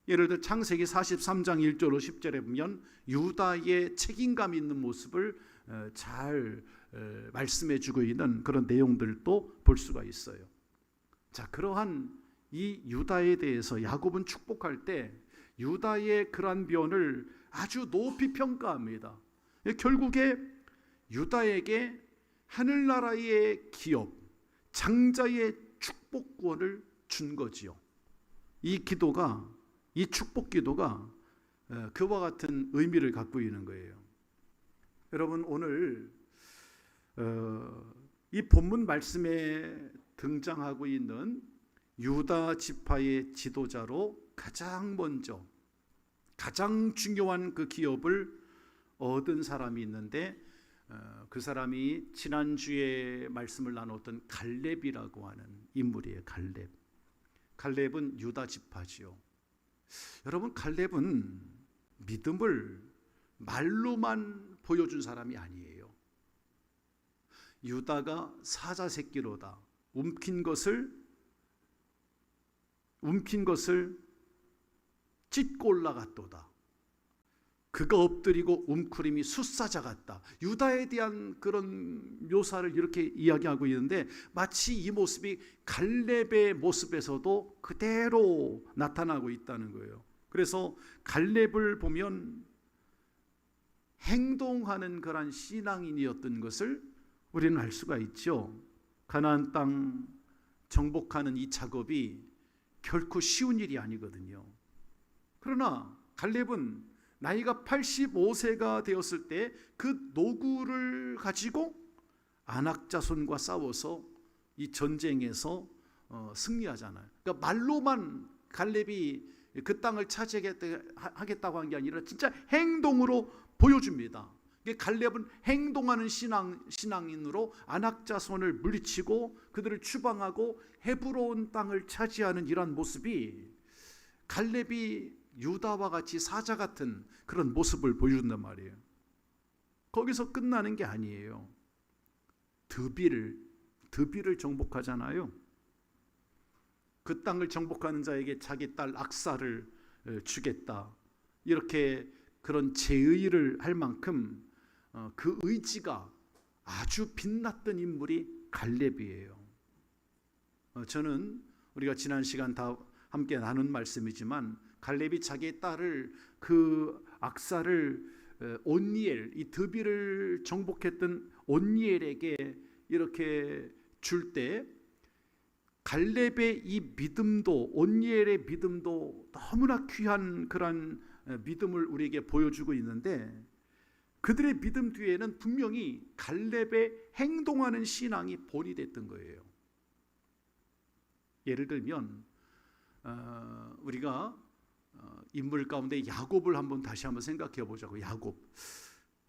예를 들어 창세기 43장 1절 10절에 보면 유다의 책임감 있는 모습을 잘 말씀해 주고 있는 그런 내용들도 볼 수가 있어요. 자, 그러한 이 유다에 대해서 야곱은 축복할 때 유다의 그러한 면을 아주 높이 평가합니다. 결국에 유다에게 하늘나라의 기업, 장자의 축복권을 준 거지요. 이 기도가, 이 축복 기도가 그와 같은 의미를 갖고 있는 거예요. 여러분, 오늘 이 본문 말씀에 등장하고 있는 유다 지파의 지도자로 가장 먼저 가장 중요한 그 기업을 얻은 사람이 있는데 그 사람이 지난주에 말씀을 나눴던 갈렙이라고 하는 인물이에요. 갈렙은 유다 지파지요. 여러분, 갈렙은 믿음을 말로만 보여준 사람이 아니에요. 유다가 사자 새끼로다. 움킨 것을 찢고 올라갔도다. 그가 엎드리고 움크림이 숫사자 같다. 유다에 대한 그런 묘사를 이렇게 이야기하고 있는데 마치 이 모습이 갈렙의 모습에서도 그대로 나타나고 있다는 거예요. 그래서 갈렙을 보면 행동하는 그런 신앙인이었던 것을 우리는 알 수가 있죠. 가나안 땅 정복하는 이 작업이 결코 쉬운 일이 아니거든요. 그러나 갈렙은 나이가 85세가 되었을 때 그 노구를 가지고 아낙 자손과 싸워서 이 전쟁에서 승리하잖아요. 그러니까 말로만 갈렙이 그 땅을 차지하겠다고 한 게 아니라 진짜 행동으로 보여줍니다. 갈렙은 행동하는 신앙인으로 아낙 자손을 물리치고 그들을 추방하고 헤브론 땅을 차지하는 이러한 모습이 갈렙이 유다와 같이 사자 같은 그런 모습을 보여준단 말이에요. 거기서 끝나는 게 아니에요. 드비를 정복하잖아요. 그 땅을 정복하는 자에게 자기 딸 악사를 주겠다. 이렇게 그런 제의를 할 만큼 그 의지가 아주 빛났던 인물이 갈렙이에요. 저는 우리가 지난 시간 다 함께 나눈 말씀이지만 갈렙이 자기의 딸을 그 악사를 온니엘, 이 드비를 정복했던 온니엘에게 이렇게 줄 때 갈렙의 이 믿음도, 온니엘의 믿음도 너무나 귀한 그런 믿음을 우리에게 보여주고 있는데 그들의 믿음 뒤에는 분명히 갈렙의 행동하는 신앙이 본이 됐던 거예요. 예를 들면 우리가 인물 가운데 야곱을 다시 한번 생각해 보자고. 야곱.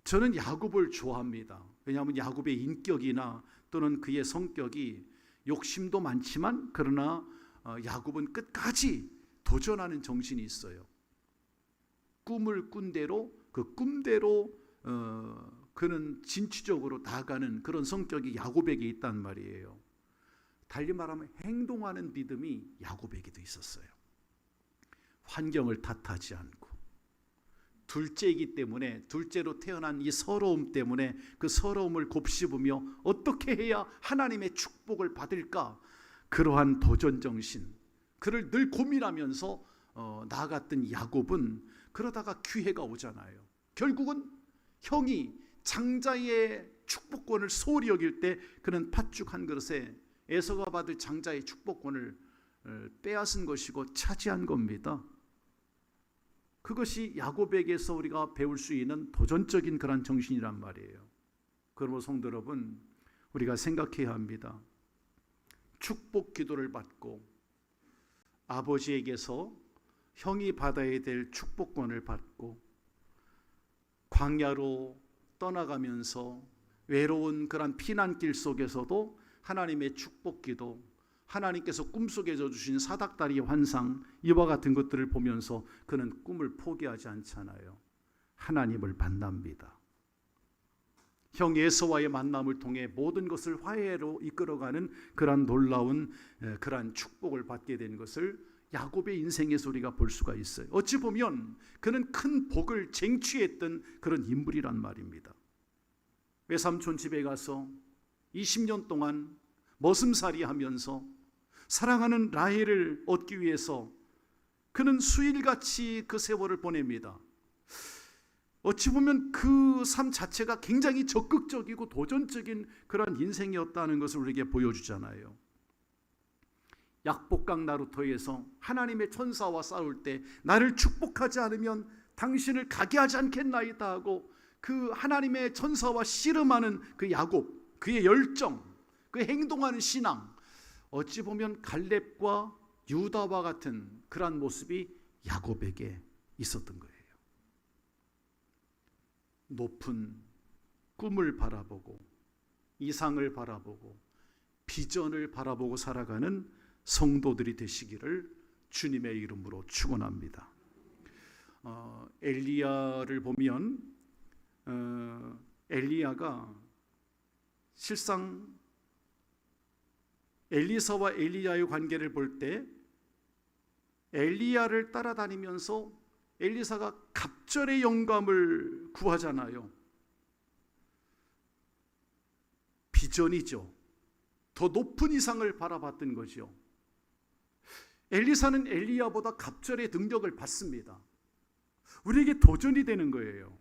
저는 야곱을 좋아합니다. 왜냐하면 야곱의 인격이나 또는 그의 성격이 욕심도 많지만 그러나 야곱은 끝까지 도전하는 정신이 있어요. 꿈을 꾼 대로 그 꿈대로 그는 진취적으로 나아가는 그런 성격이 야곱에게 있단 말이에요. 달리 말하면 행동하는 믿음이 야곱에게도 있었어요. 환경을 탓하지 않고 둘째이기 때문에, 둘째로 태어난 이 서러움 때문에 그 서러움을 곱씹으며 어떻게 해야 하나님의 축복을 받을까, 그러한 도전정신, 그를 늘 고민하면서 나아갔던 야곱은 그러다가 기회가 오잖아요. 결국은 형이 장자의 축복권을 소홀히 여길 때 그는 팥죽 한 그릇에 에서가 받을 장자의 축복권을 빼앗은 것이고 차지한 겁니다. 그것이 야곱에게서 우리가 배울 수 있는 도전적인 그런 정신이란 말이에요. 그러므로 성도 여러분, 우리가 생각해야 합니다. 축복 기도를 받고 아버지에게서 형이 받아야 될 축복권을 받고 광야로 떠나가면서 외로운 그런 피난길 속에서도 하나님의 축복 기도, 하나님께서 꿈속에서 주신 사닥다리 환상, 이와 같은 것들을 보면서 그는 꿈을 포기하지 않잖아요. 하나님을 만납니다. 형 에서와의 만남을 통해 모든 것을 화해로 이끌어가는 그러한 놀라운 그러한 축복을 받게 된 것을 야곱의 인생에서 우리가 볼 수가 있어요. 어찌 보면 그는 큰 복을 쟁취했던 그런 인물이란 말입니다. 외삼촌 집에 가서 20년 동안 머슴살이 하면서 사랑하는 라헬을 얻기 위해서 그는 수일같이 그 세월을 보냅니다. 어찌 보면 그 삶 자체가 굉장히 적극적이고 도전적인 그런 인생이었다는 것을 우리에게 보여주잖아요. 약복강 나루터에서 하나님의 천사와 싸울 때 나를 축복하지 않으면 당신을 가게 하지 않겠나이다 하고 그 하나님의 천사와 씨름하는 그 야곱, 그의 열정, 그 행동하는 신앙, 어찌 보면 갈렙과 유다와 같은 그러한 모습이 야곱에게 있었던 거예요. 높은 꿈을 바라보고 이상을 바라보고 비전을 바라보고 살아가는 성도들이 되시기를 주님의 이름으로 축원합니다. 엘리야를 보면 엘리야가 실상 엘리사와 엘리야의 관계를 볼 때 엘리야를 따라다니면서 엘리사가 갑절의 영감을 구하잖아요. 비전이죠. 더 높은 이상을 바라봤던 거죠. 엘리사는 엘리야보다 갑절의 능력을 받습니다. 우리에게 도전이 되는 거예요.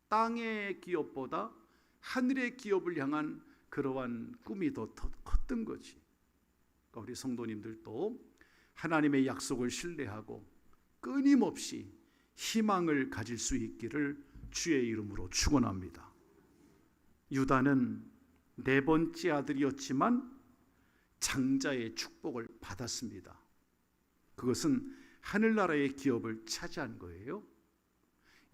땅의 기업보다 하늘의 기업을 향한 그러한 꿈이 더 컸던 거지. 그러니까 우리 성도님들도 하나님의 약속을 신뢰하고 끊임없이 희망을 가질 수 있기를 주의 이름으로 축원합니다. 유다는 4번째 아들이었지만 장자의 축복을 받았습니다. 그것은 하늘나라의 기업을 차지한 거예요.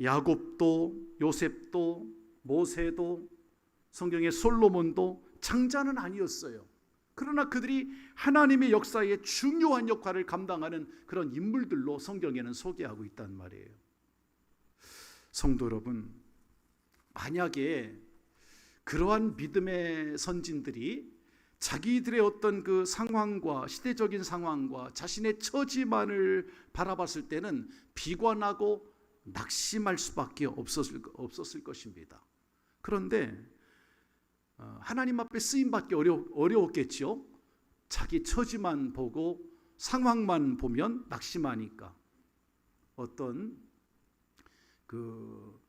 야곱도 요셉도 모세도 성경의 솔로몬도 장자는 아니었어요. 그러나 그들이 하나님의 역사에 중요한 역할을 감당하는 그런 인물들로 성경에는 소개하고 있단 말이에요. 성도 여러분, 만약에 그러한 믿음의 선진들이 자기들의 어떤 그 상황과 시대적인 상황과 자신의 처지만을 바라봤을 때는 비관하고 낙심할 수밖에 없었을 것입니다. 그런데 하나님 앞에 쓰임받기 어려웠겠죠. 자기 처지만 보고 상황만 보면 낙심하니까. 어떤 그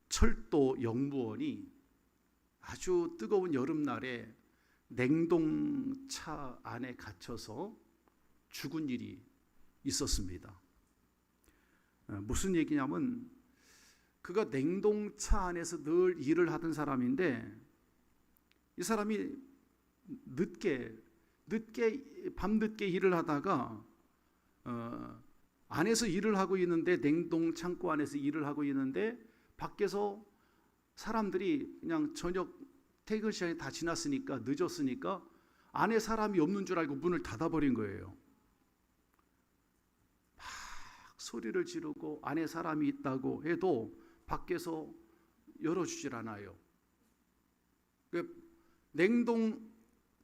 철도 영무원이 아주 뜨거운 여름날에 냉동차 안에 갇혀서 죽은 일이 있었습니다. 무슨 얘기냐면 그가 냉동차 안에서 늘 일을 하던 사람인데 이 사람이 밤늦게 일을 하다가 안에서 일을 하고 있는데, 냉동 창고 안에서 일을 하고 있는데 밖에서 사람들이 그냥 저녁 퇴근 시간이 다 지났으니까, 늦었으니까 안에 사람이 없는 줄 알고 문을 닫아버린 거예요. 막 소리를 지르고 안에 사람이 있다고 해도 밖에서 열어주질 않아요. 냉동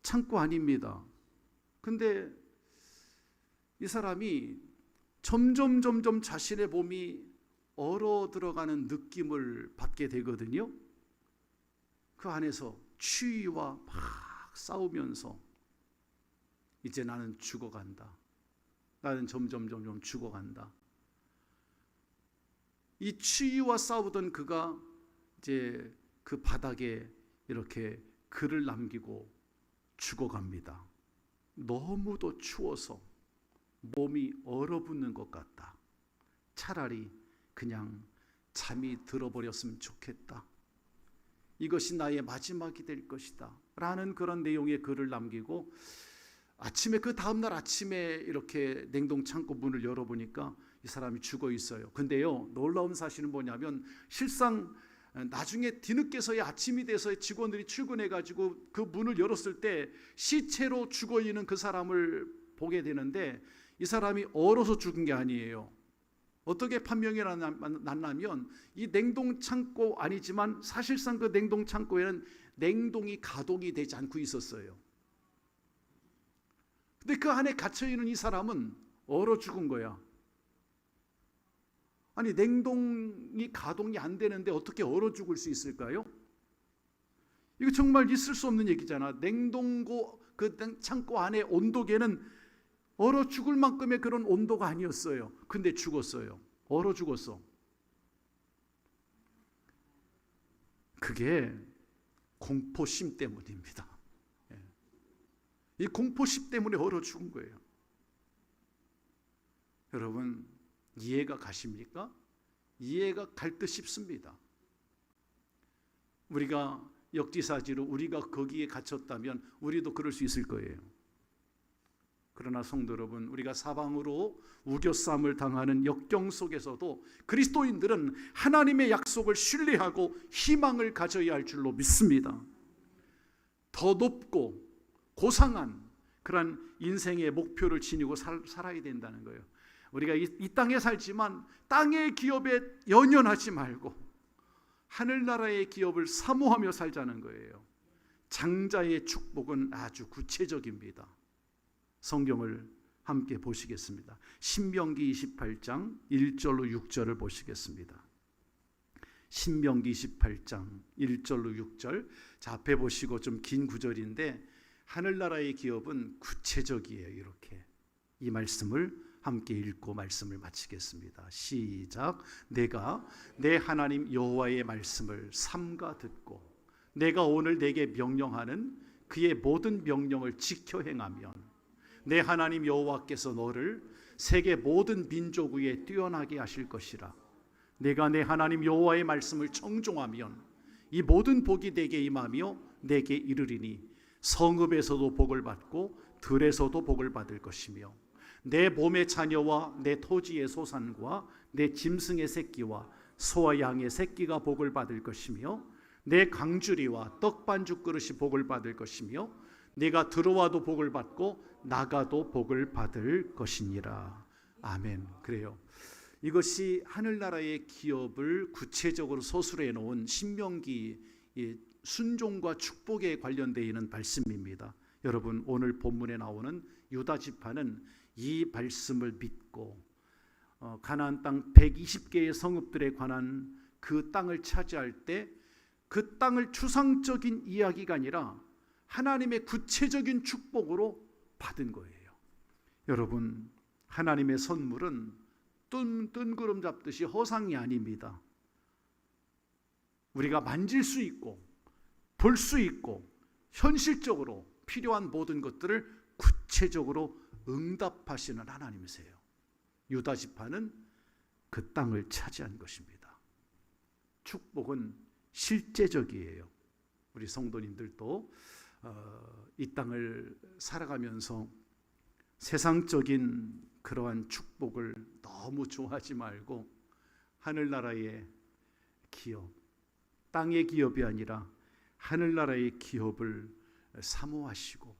창고 아닙니다. 근데 이 사람이 점점 자신의 몸이 얼어 들어가는 느낌을 받게 되거든요. 그 안에서 추위와 막 싸우면서 이제 나는 죽어간다. 나는 점점 죽어간다. 이 추위와 싸우던 그가 이제 그 바닥에 이렇게 글을 남기고 죽어갑니다. 너무도 추워서 몸이 얼어붙는 것 같다. 차라리 그냥 잠이 들어버렸으면 좋겠다. 이것이 나의 마지막이 될 것이다 라는 그런 내용의 글을 남기고, 아침에 그 다음날 아침에 이렇게 냉동 창고 문을 열어보니까 이 사람이 죽어 있어요. 근데요, 놀라운 사실은 뭐냐면 실상 나중에 뒤늦게서야 아침이 돼서 직원들이 출근해가지고 그 문을 열었을 때 시체로 죽어 있는 그 사람을 보게 되는데, 이 사람이 얼어서 죽은 게 아니에요. 어떻게 판명이 났냐면 이 냉동 창고 아니지만 사실상 그 냉동 창고에는 냉동이 가동이 되지 않고 있었어요. 근데 그 안에 갇혀 있는 이 사람은 얼어 죽은 거야. 아니, 냉동이 가동이 안 되는데 어떻게 얼어 죽을 수 있을까요? 이거 정말 있을 수 없는 얘기잖아. 냉동고 그 창고 안에 온도계는 얼어 죽을 만큼의 그런 온도가 아니었어요. 근데 죽었어요. 얼어 죽었어. 그게 공포심 때문입니다. 이 공포심 때문에 얼어 죽은 거예요. 여러분, 이해가 가십니까? 이해가 갈 듯 싶습니다. 우리가 역지사지로 우리가 거기에 갇혔다면 우리도 그럴 수 있을 거예요. 그러나 성도 여러분, 우리가 사방으로 우겨싸움을 당하는 역경 속에서도 그리스도인들은 하나님의 약속을 신뢰하고 희망을 가져야 할 줄로 믿습니다. 더 높고 고상한 그런 인생의 목표를 지니고 살아야 된다는 거예요. 우리가 이 땅에 살지만 땅의 기업에 연연하지 말고 하늘나라의 기업을 사모하며 살자는 거예요. 장자의 축복은 아주 구체적입니다. 성경을 함께 보시겠습니다. 신명기 28장 1절로 6절을 보시겠습니다. 신명기 28장 1절로 6절. 자, 앞에 보시고 좀 긴 구절인데 하늘나라의 기업은 구체적이에요. 이렇게 이 말씀을 함께 읽고 말씀을 마치겠습니다. 시작. 내가 내 하나님 여호와의 말씀을 삼가 듣고 내가 오늘 내게 명령하는 그의 모든 명령을 지켜 행하면 내 하나님 여호와께서 너를 세계 모든 민족 위에 뛰어나게 하실 것이라. 내가 내 하나님 여호와의 말씀을 청종하면 이 모든 복이 내게 임하며 내게 이르리니 성읍에서도 복을 받고 들에서도 복을 받을 것이며 내 몸의 자녀와 내 토지의 소산과 내 짐승의 새끼와 소와 양의 새끼가 복을 받을 것이며 내 강주리와 떡반죽 그릇이 복을 받을 것이며 내가 들어와도 복을 받고 나가도 복을 받을 것이니라. 아멘. 그래요. 이것이 하늘나라의 기업을 구체적으로 서술해 놓은 신명기 순종과 축복에 관련되어 있는 말씀입니다. 여러분, 오늘 본문에 나오는 유다 지파는 이 말씀을 믿고 가나안 땅 120개의 성읍들에 관한 그 땅을 차지할 때 그 땅을 추상적인 이야기가 아니라 하나님의 구체적인 축복으로 받은 거예요. 여러분, 하나님의 선물은 뜬구름 잡듯이 허상이 아닙니다. 우리가 만질 수 있고 볼 수 있고 현실적으로 필요한 모든 것들을 구체적으로 응답하시는 하나님이세요. 유다 지파는 그 땅을 차지한 것입니다. 축복은 실제적이에요. 우리 성도님들도 이 땅을 살아가면서 세상적인 그러한 축복을 너무 좋아하지 말고 하늘나라의 기업, 땅의 기업이 아니라 하늘나라의 기업을 사모하시고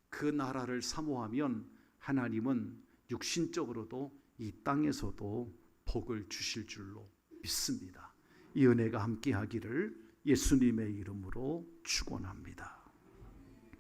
그 나라를 사모하면 하나님은 육신적으로도 이 땅에서도 복을 주실 줄로 믿습니다. 이 은혜가 함께하기를 예수님의 이름으로 축원합니다.